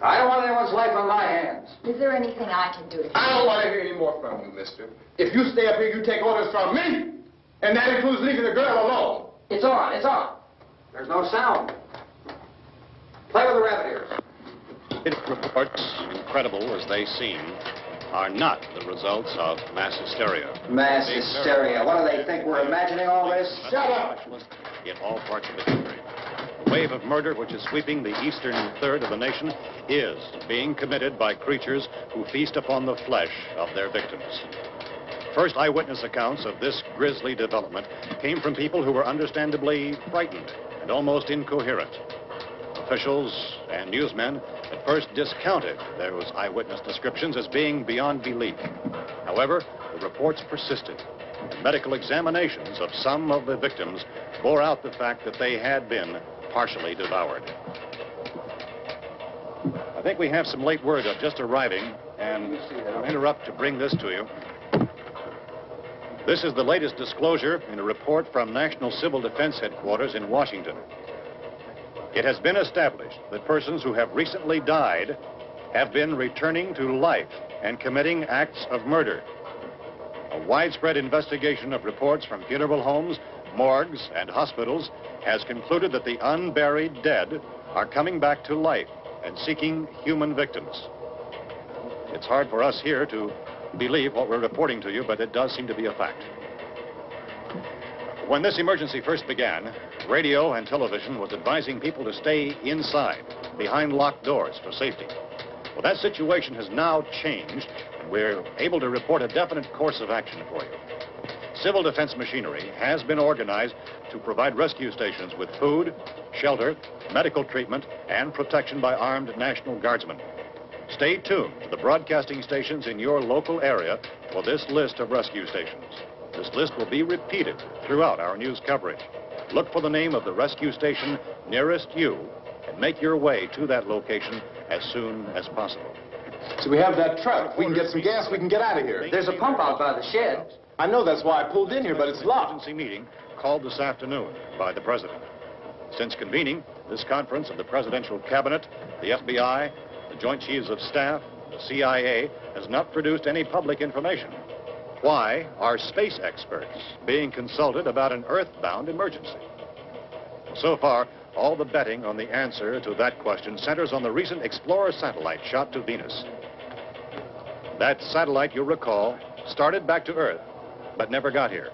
I don't want anyone's life on my hands. Is there anything I can do to help? I don't want to hear any more from you, mister. If you stay up here, you take orders from me. And that includes leaving the girl alone. It's on, it's on. There's no sound. Play with the rabbit ears. Reports, incredible as they seem, are not the results of mass hysteria. Mass hysteria. What do they think? We're imagining all this? Shut up! In all parts of the country. The wave of murder which is sweeping the eastern third of the nation is being committed by creatures who feast upon the flesh of their victims. First eyewitness accounts of this grisly development came from people who were understandably frightened and almost incoherent. Officials and newsmen at first discounted those eyewitness descriptions as being beyond belief. However, the reports persisted, and medical examinations of some of the victims bore out the fact that they had been partially devoured. I think we have some late word just arriving, and I'll interrupt to bring this to you. This is the latest disclosure in a report from National Civil Defense Headquarters in Washington. It has been established that persons who have recently died have been returning to life and committing acts of murder. A widespread investigation of reports from funeral homes, morgues, and hospitals has concluded that the unburied dead are coming back to life and seeking human victims. It's hard for us here to believe what we're reporting to you, but it does seem to be a fact. When this emergency first began, radio and television was advising people to stay inside, behind locked doors for safety. Well, that situation has now changed, and we're able to report a definite course of action for you. Civil defense machinery has been organized to provide rescue stations with food, shelter, medical treatment, and protection by armed National Guardsmen. Stay tuned to the broadcasting stations in your local area for this list of rescue stations. This list will be repeated throughout our news coverage. Look for the name of the rescue station nearest you and make your way to that location as soon as possible. So we have that truck. If we can get some gas, we can get out of here. There's a pump out by the shed. I know, that's why I pulled in here, but it's locked. Emergency meeting called this afternoon by the President. Since convening this conference of the Presidential Cabinet, the FBI, the Joint Chiefs of Staff, the CIA has not produced any public information. Why are space experts being consulted about an Earth-bound emergency? So far, all the betting on the answer to that question centers on the recent Explorer satellite shot to Venus. That satellite, you'll recall, started back to Earth, but never got here.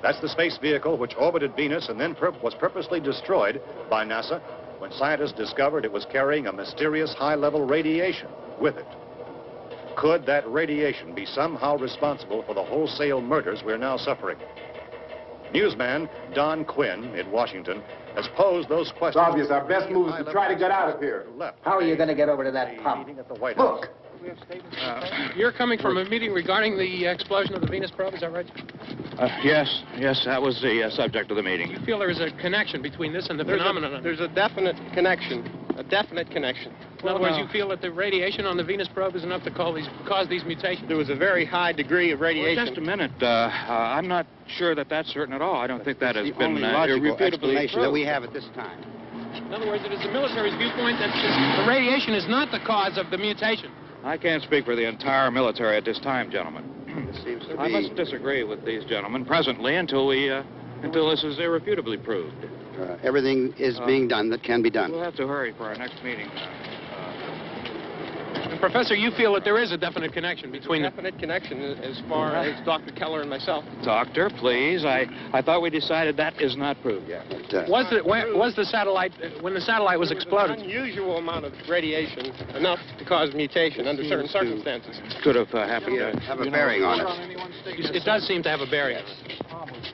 That's the space vehicle which orbited Venus and then was purposely destroyed by NASA when scientists discovered it was carrying a mysterious high-level radiation with it. Could that radiation be somehow responsible for the wholesale murders we're now suffering? Newsman Don Quinn in Washington has posed those questions. It's obvious our best move is to try to get out of here. How are you going to get over to that pump? At the White House. Look. You're coming from a meeting regarding the explosion of the Venus probe, is that right? Yes, that was the subject of the meeting. You feel there is a connection between this and the phenomenon? There's a definite connection. In other words, you feel that the radiation on the Venus probe is enough to cause these mutations? There was a very high degree of radiation. Well, just a minute. I'm not sure that that's certain at all. I don't think that has been irrefutably explanation that we have at this time. In other words, it is the military's viewpoint that the radiation is not the cause of the mutation. I can't speak for the entire military at this time, gentlemen. This seems to I must disagree with these gentlemen presently until this is irrefutably proved. Everything is being done that can be done. We'll have to hurry for our next meeting. And Professor, you feel that there is a definite connection between them? Definite connection as far as Dr. Keller and myself. Doctor, please. I thought we decided that is not proved yet. Was the satellite, when the satellite was exploded? An unusual amount of radiation, enough to cause mutation under certain circumstances. Could have happened. Have a bearing on it. It does seem to have a bearing.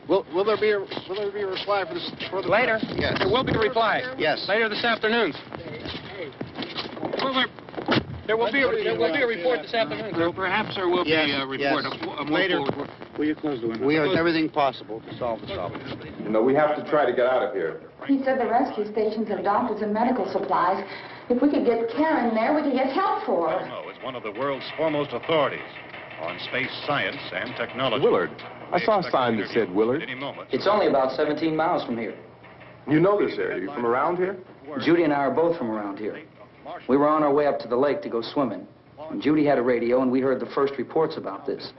Will there be a reply for this? Later? Yes. There will be a reply. Yes. Later this afternoon. There will be a report this afternoon. Well, perhaps there will be a report. Yes. A Later. Will you close the window? We have everything possible to solve the problem. You know, we have to try to get out of here. He said the rescue stations have doctors and medical supplies. If we could get Karen there, we could get help for her. No, it's one of the world's foremost authorities on space science and technology. Willard. I saw a sign that said Willard. Any moment. It's only about 17 miles from here. You know this area. You from around here? Judy and I are both from around here. We were on our way up to the lake to go swimming. And Judy had a radio, and we heard the first reports about this.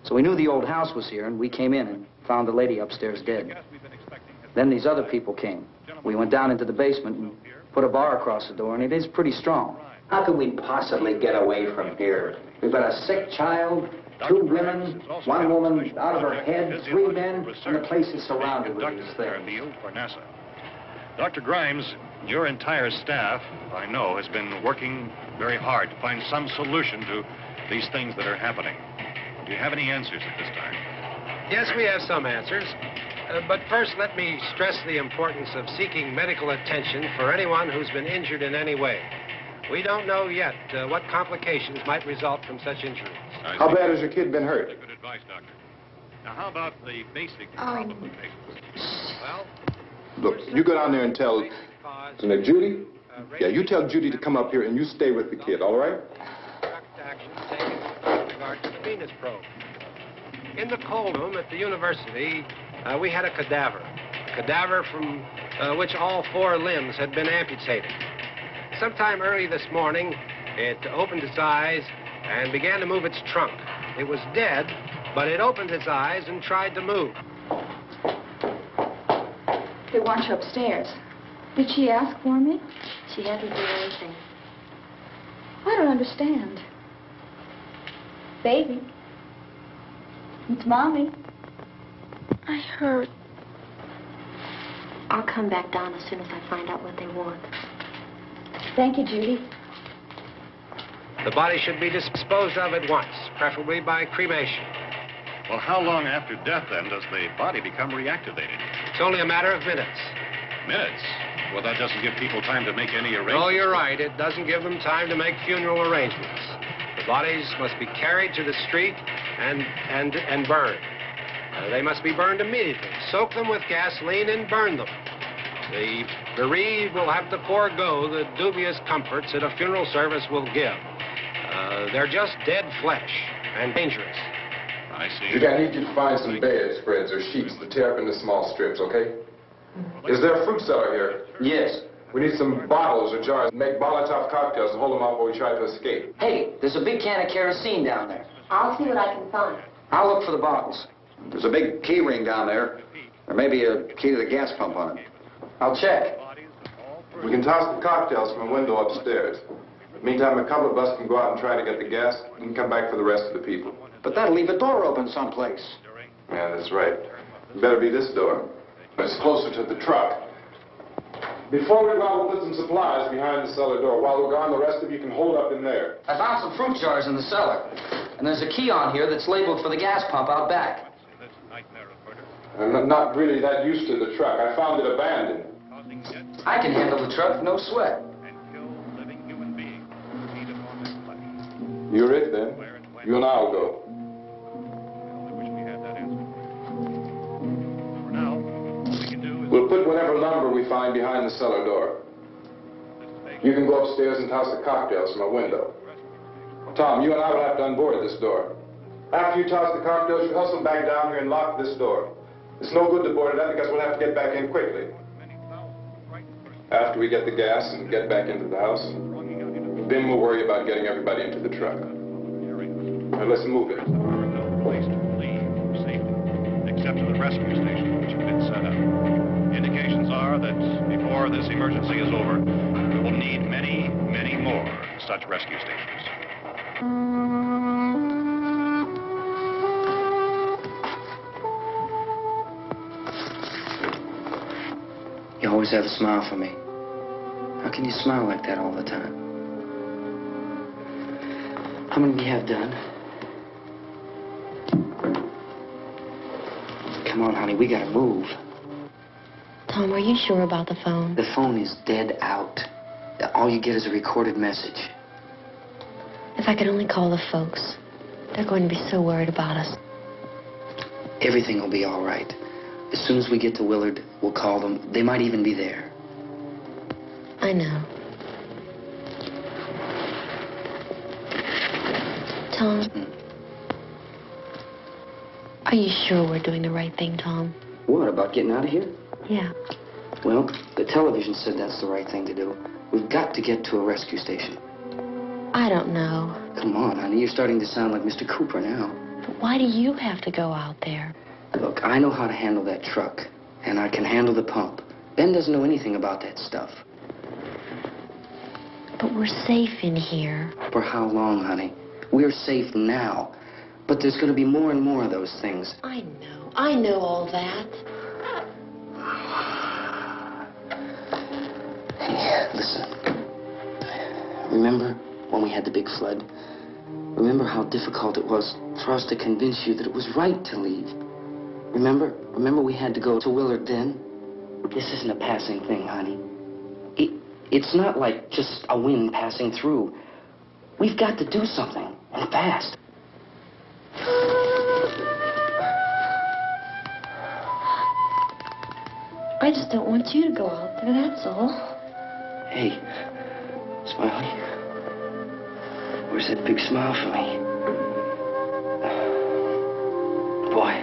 So we knew the old house was here, and we came in and found the lady upstairs dead. Then these other people came. We went down into the basement and put a bar across the door, and it is pretty strong. How could we possibly get away from here? We've got a sick child, 2 women, 1 woman out of her head, 3 men, and the place is surrounded with these things. For NASA. Dr. Grimes, your entire staff, I know, has been working very hard to find some solution to these things that are happening. Do you have any answers at this time? Yes, we have some answers. But first, let me stress the importance of seeking medical attention for anyone who's been injured in any way. We don't know yet what complications might result from such injuries. How bad has your kid been hurt? Good advice, Doctor. Now, how about the basic problem with patients? Well, Look, you go down there and tell... Isn't it Judy? Yeah, you tell Judy to come up here and you stay with the kid, all right? direct action taken with regard to the Venus probe. In the cold room at the university, we had a cadaver from which all 4 limbs had been amputated. Sometime early this morning, it opened its eyes and began to move its trunk. It was dead, but it opened its eyes and tried to move. They want you upstairs. Did she ask for me? She hasn't done anything. I don't understand. Baby. It's Mommy. I heard. I'll come back down as soon as I find out what they want. Thank you, Judy. The body should be disposed of at once, preferably by cremation. Well, how long after death, then, does the body become reactivated? It's only a matter of minutes. Minutes? Well, that doesn't give people time to make any arrangements. No, you're right. It doesn't give them time to make funeral arrangements. The bodies must be carried to the street and burned. They must be burned immediately. Soak them with gasoline and burn them. The bereaved will have to forego the dubious comforts that a funeral service will give. They're just dead flesh and dangerous. I see. Judy, I need you to find some bedspreads or sheets to tear up into small strips, okay? Is there a fruit cellar here? Yes. We need some bottles or jars. Make Molotov cocktails and hold them out while we try to escape. Hey, there's a big can of kerosene down there. I'll see what I can find. I'll look for the bottles. There's a big key ring down there. There may be a key to the gas pump on it. I'll check. We can toss the cocktails from a window upstairs. Meantime, a couple of us can go out and try to get the gas and come back for the rest of the people. But that'll leave a door open someplace. Yeah, that's right. It better be this door. It's closer to the truck. Before we go, we'll put some supplies behind the cellar door. While we're gone, the rest of you can hold up in there. I found some fruit jars in the cellar. And there's a key on here that's labeled for the gas pump out back. I'm not really that used to the truck. I found it abandoned. I can handle the truck, no sweat. You're it, then. You and I'll go. We'll put whatever lumber we find behind the cellar door. You can go upstairs and toss the cocktails from a window. Tom, you and I will have to unboard this door. After you toss the cocktails, you hustle back down here and lock this door. It's no good to board it up because we'll have to get back in quickly. After we get the gas and get back into the house, then we'll worry about getting everybody into the truck. Now let's move it. No place to leave for safety, except to the rescue station, which has been set up. Indications are that before this emergency is over, we will need many, many more such rescue stations. You always have a smile for me. How can you smile like that all the time? How many do you have done? Come on, honey, we gotta move. Tom, are you sure about the phone? The phone is dead out. All you get is a recorded message. If I could only call the folks. They're going to be so worried about us. Everything will be all right. As soon as we get to Willard, we'll call them. They might even be there. I know. Tom, are you sure we're doing the right thing, Tom? What, about getting out of here? Yeah. Well, the television said that's the right thing to do. We've got to get to a rescue station. I don't know. Come on, honey, you're starting to sound like Mr. Cooper now. But why do you have to go out there? Look, I know how to handle that truck, and I can handle the pump. Ben doesn't know anything about that stuff. But we're safe in here. For how long, honey? We're safe now. But there's going to be more and more of those things. I know. I know all that. Hey, listen. Remember when we had the big flood? Remember how difficult it was for us to convince you that it was right to leave? Remember we had to go to Willard then? This isn't a passing thing, honey. It's not like just a wind passing through. We've got to do something, and fast. I just don't want you to go out there, that's all. Hey, Smiley. Where's that big smile for me? Boy,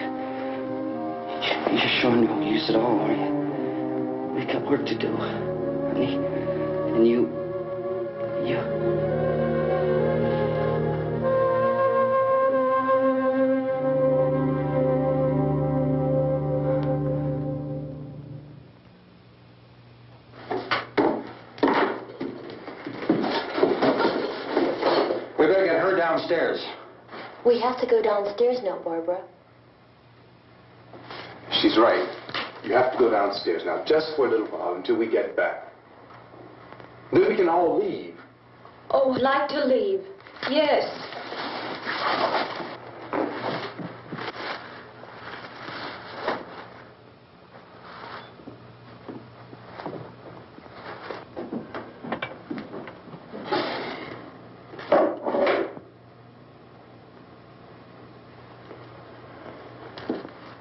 you're showing no use at all, are you? We've got work to do, honey. And you... We better get her downstairs. We have to go downstairs now, Barbara. She's right. You have to go downstairs now, just for a little while, until we get back. Then we can all leave. Oh, I'd like to leave. Yes.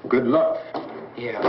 Good luck. Yeah.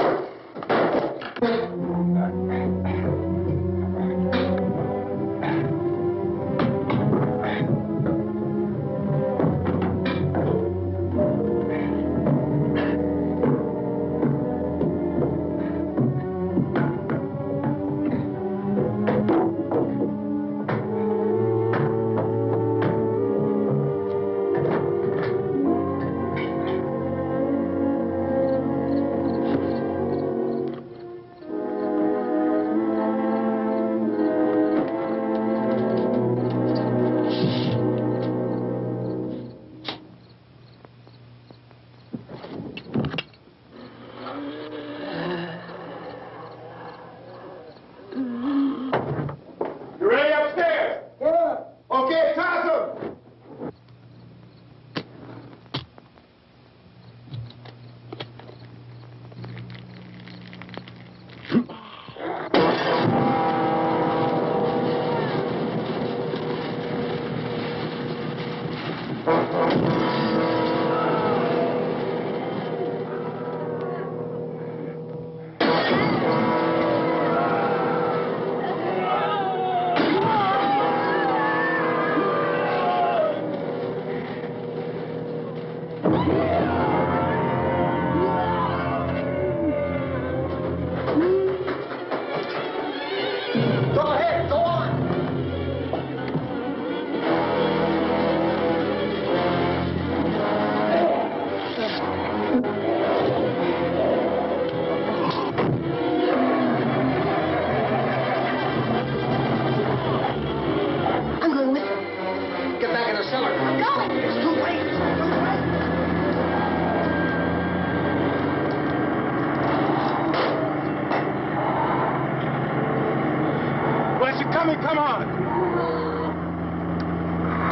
coming, come on!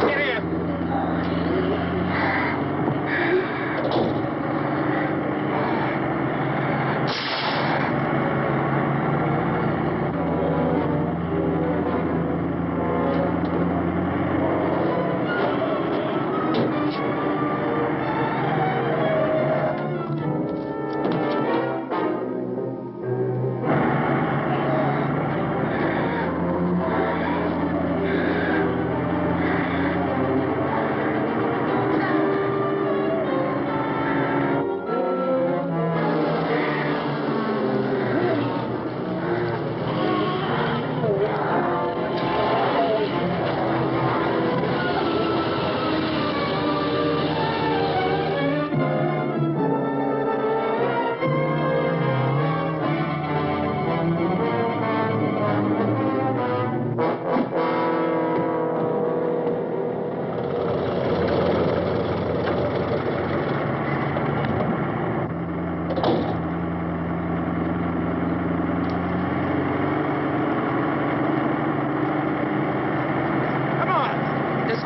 Get in!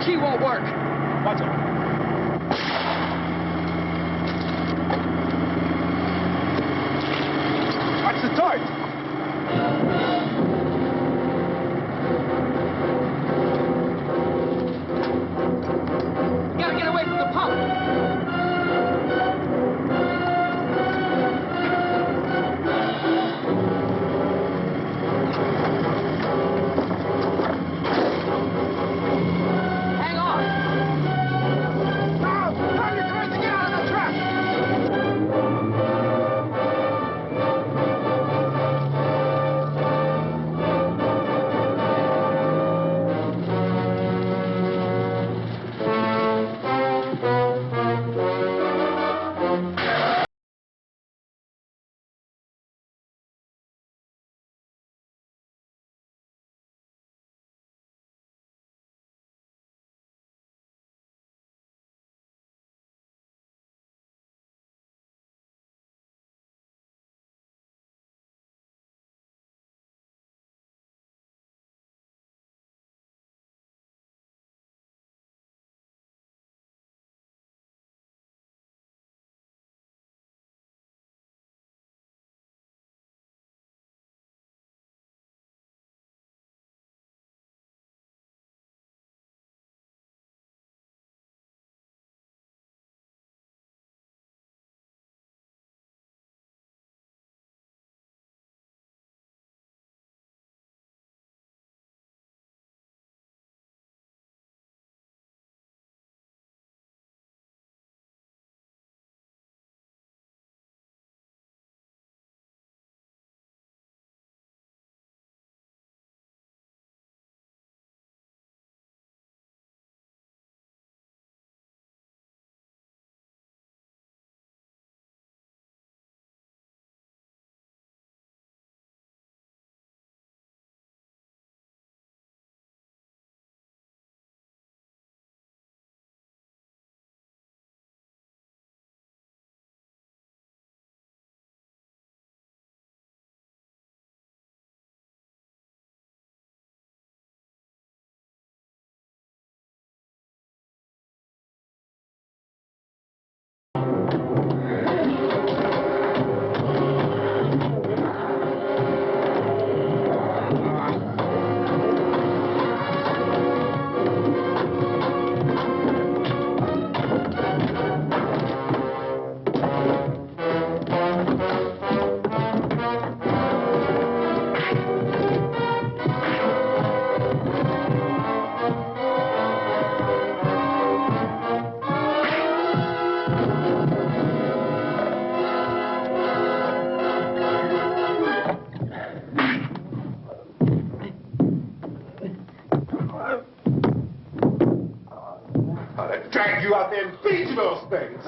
Key won't work. Watch it. Watch the torch. You gotta get away from the pump. Drag you out there and beat you those things.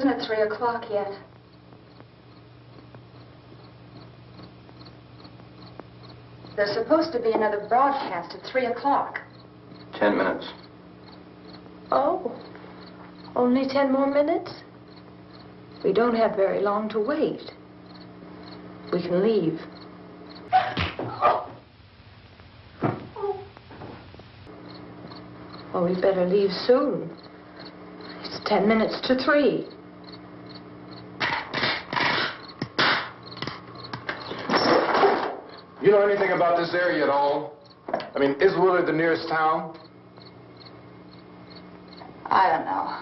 isn't at 3 o'clock yet. There's supposed to be another broadcast at 3 o'clock. 10 minutes. Oh, only 10 more minutes? We don't have very long to wait. We can leave. Well, we better leave soon. It's 10 minutes to 3. You know anything about this area at all? I mean, is Willard the nearest town? I don't know.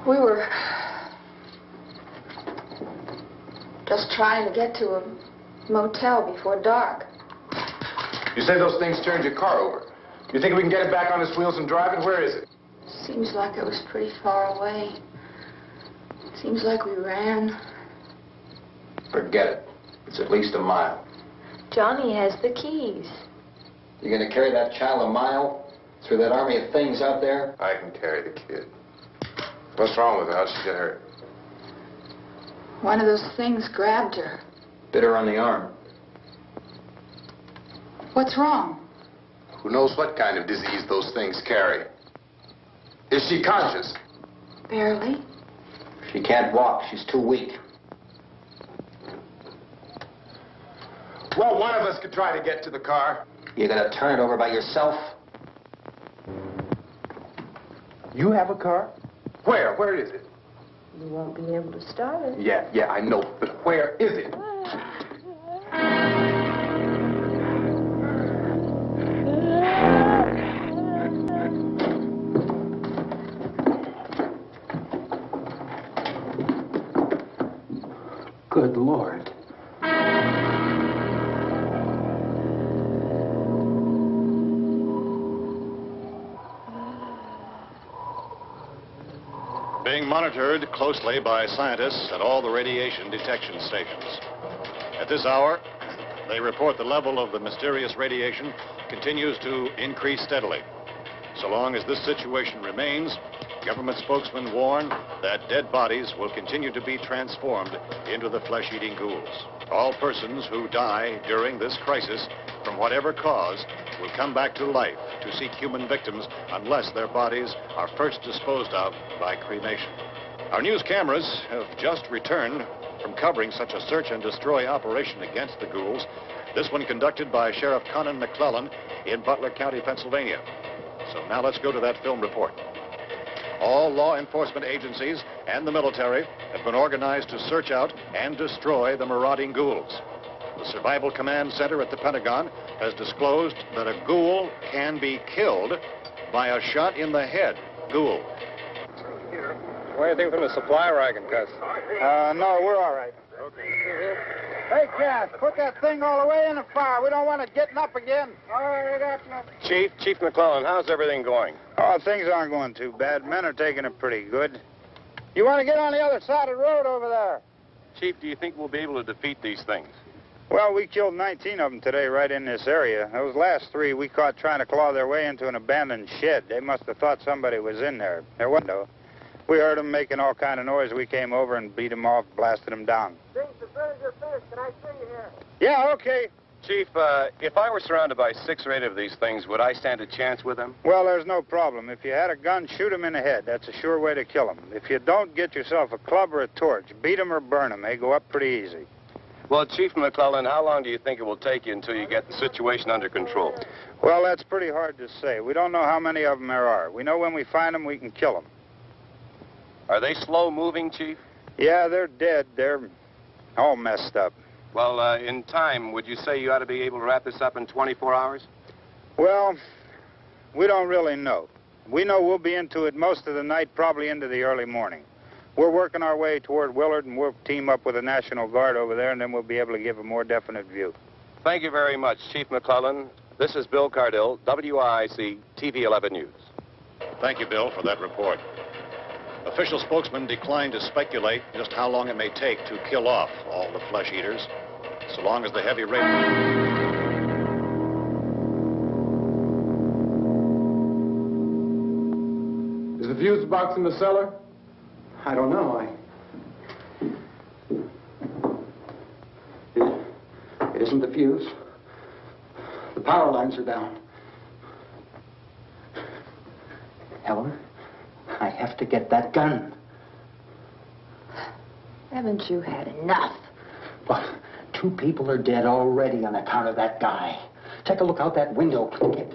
We were just trying to get to a motel before dark. You say those things turned your car over. You think we can get it back on its wheels and drive it? Where is it? Seems like it was pretty far away. Seems like we ran. Forget it. It's at least a mile. Johnny has the keys. You gonna carry that child a mile through that army of things out there? I can carry the kid. What's wrong with her? How'd she get hurt? One of those things grabbed her. Bit her on the arm. What's wrong? Who knows what kind of disease those things carry? Is she conscious? Barely. She can't walk. She's too weak. Well, one of us could try to get to the car. You gonna turn it over by yourself? You have a car? Where? Where is it? You won't be able to start it. Yeah, I know. But where is it? Good Lord. Being monitored closely by scientists at all the radiation detection stations. At this hour, they report the level of the mysterious radiation continues to increase steadily. So long as this situation remains, government spokesmen warn that dead bodies will continue to be transformed into the flesh-eating ghouls. All persons who die during this crisis, from whatever cause, will come back to life to seek human victims unless their bodies are first disposed of by cremation. Our news cameras have just returned from covering such a search and destroy operation against the ghouls, this one conducted by Sheriff Conan McClellan in Butler County, Pennsylvania. So now let's go to that film report. All law enforcement agencies and the military have been organized to search out and destroy the marauding ghouls. The Survival Command Center at the Pentagon has disclosed that a ghoul can be killed by a shot in the head. Ghoul. What do you think from the supply wagon, Gus? No, we're all right. Hey, Cass, put that thing all the way in the fire. We don't want it getting up again. All right, up. Chief McClellan, how's everything going? Oh, things aren't going too bad. Men are taking it pretty good. You want to get on the other side of the road over there? Chief, do you think we'll be able to defeat these things? Well, we killed 19 of them today right in this area. Those last 3 we caught trying to claw their way into an abandoned shed. They must have thought somebody was in there. There wasn't, though. We heard them making all kind of noise. We came over and beat them off, blasted them down. Can I see you here? Yeah, okay. Chief, if I were surrounded by 6 or 8 of these things, would I stand a chance with them? Well, there's no problem. If you had a gun, shoot them in the head. That's a sure way to kill them. If you don't, get yourself a club or a torch. Beat them or burn them. They go up pretty easy. Well, Chief McClellan, how long do you think it will take you until you get the situation under control? Well, that's pretty hard to say. We don't know how many of them there are. We know when we find them, we can kill them. Are they slow-moving, Chief? Yeah, they're dead. They're all messed up. Well, in time, would you say you ought to be able to wrap this up in 24 hours? Well, we don't really know. We know we'll be into it most of the night, probably into the early morning. We're working our way toward Willard, and we'll team up with the National Guard over there, and then we'll be able to give a more definite view. Thank you very much, Chief McClellan. This is Bill Cardill, WIC TV 11 News. Thank you, Bill, for that report. Official spokesman declined to speculate just how long it may take to kill off all the flesh eaters, so long as the heavy rain... Is the fuse box in the cellar? I don't know. It isn't the fuse. The power lines are down. Helen, I have to get that gun. Haven't you had enough? Well, 2 people are dead already on account of that guy. Take a look out that window. Get.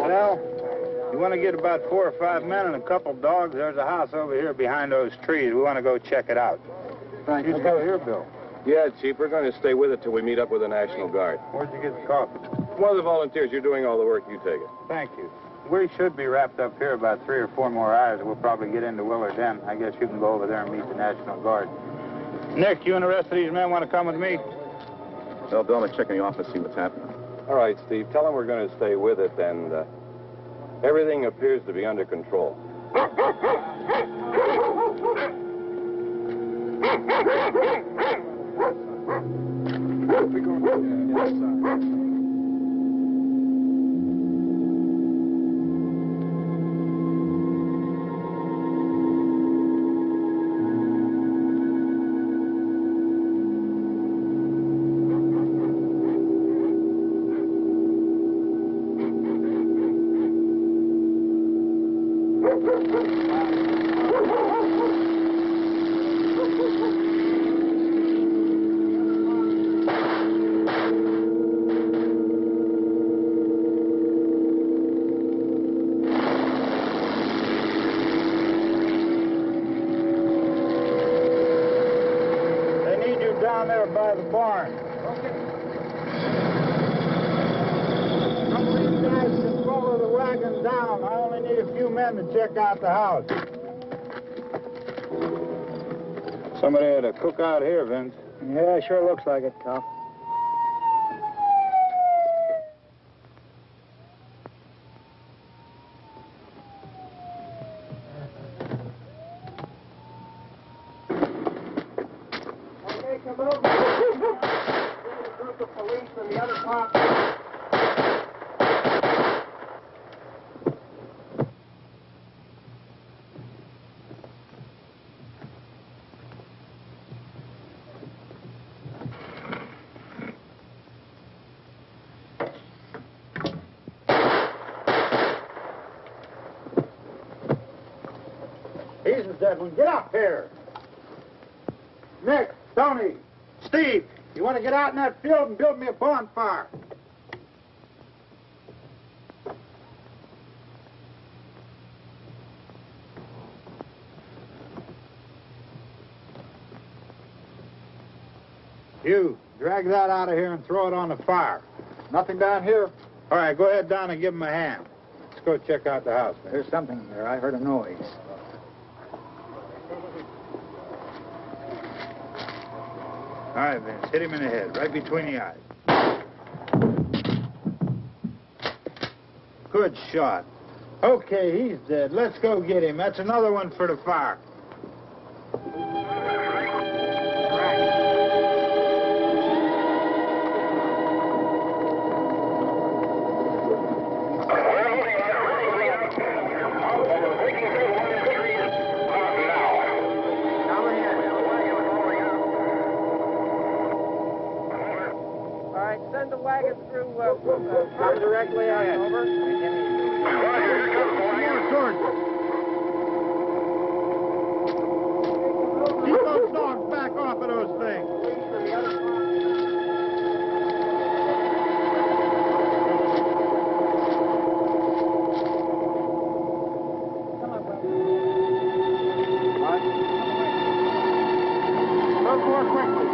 Well, you want to get about 4 or 5 men and a couple dogs? There's a house over here behind those trees. We want to go check it out. Thank you. Go here, Bill. Yeah, Chief, we're going to stay with it till we meet up with the National Guard. Where'd you get the coffee? One of the volunteers, you're doing all the work, you take it. Thank you. We should be wrapped up here about 3 or 4 more hours. We'll probably get into Willard then. I guess you can go over there and meet the National Guard. Nick, you and the rest of these men want to come with me? Well, Bill, I'm checking the office, see what's happening. All right, Steve, tell them we're going to stay with it, and everything appears to be under control. Down there by the barn. Okay. Some of these guys can follow the wagon down. I only need a few men to check out the house. Somebody had a cookout here, Vince. Yeah, sure looks like it, Tom. He's the dead one. Get up here. Nick, Tony, Steve, you want to get out in that field and build me a bonfire? You, drag that out of here and throw it on the fire. Nothing down here? All right, go ahead down and give him a hand. Let's go check out the house. There's something there. I heard a noise. All right, Vince, hit him in the head, right between the eyes. Good shot. Okay, he's dead. Let's go get him. That's another one for the fire. Send the wagon through directly out over. Keep those dogs back off of those things. Look more quickly.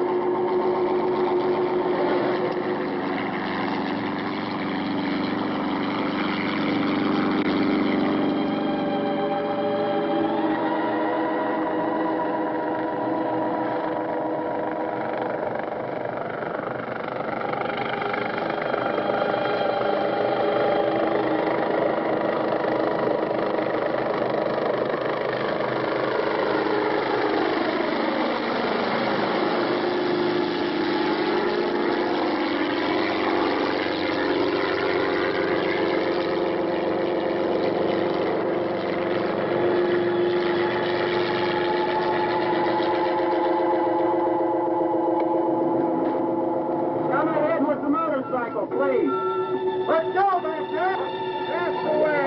Please. Let's go, Master. That's the way.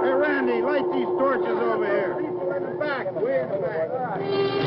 Hey, Randy, light these torches over here. People in the back. Way in the back.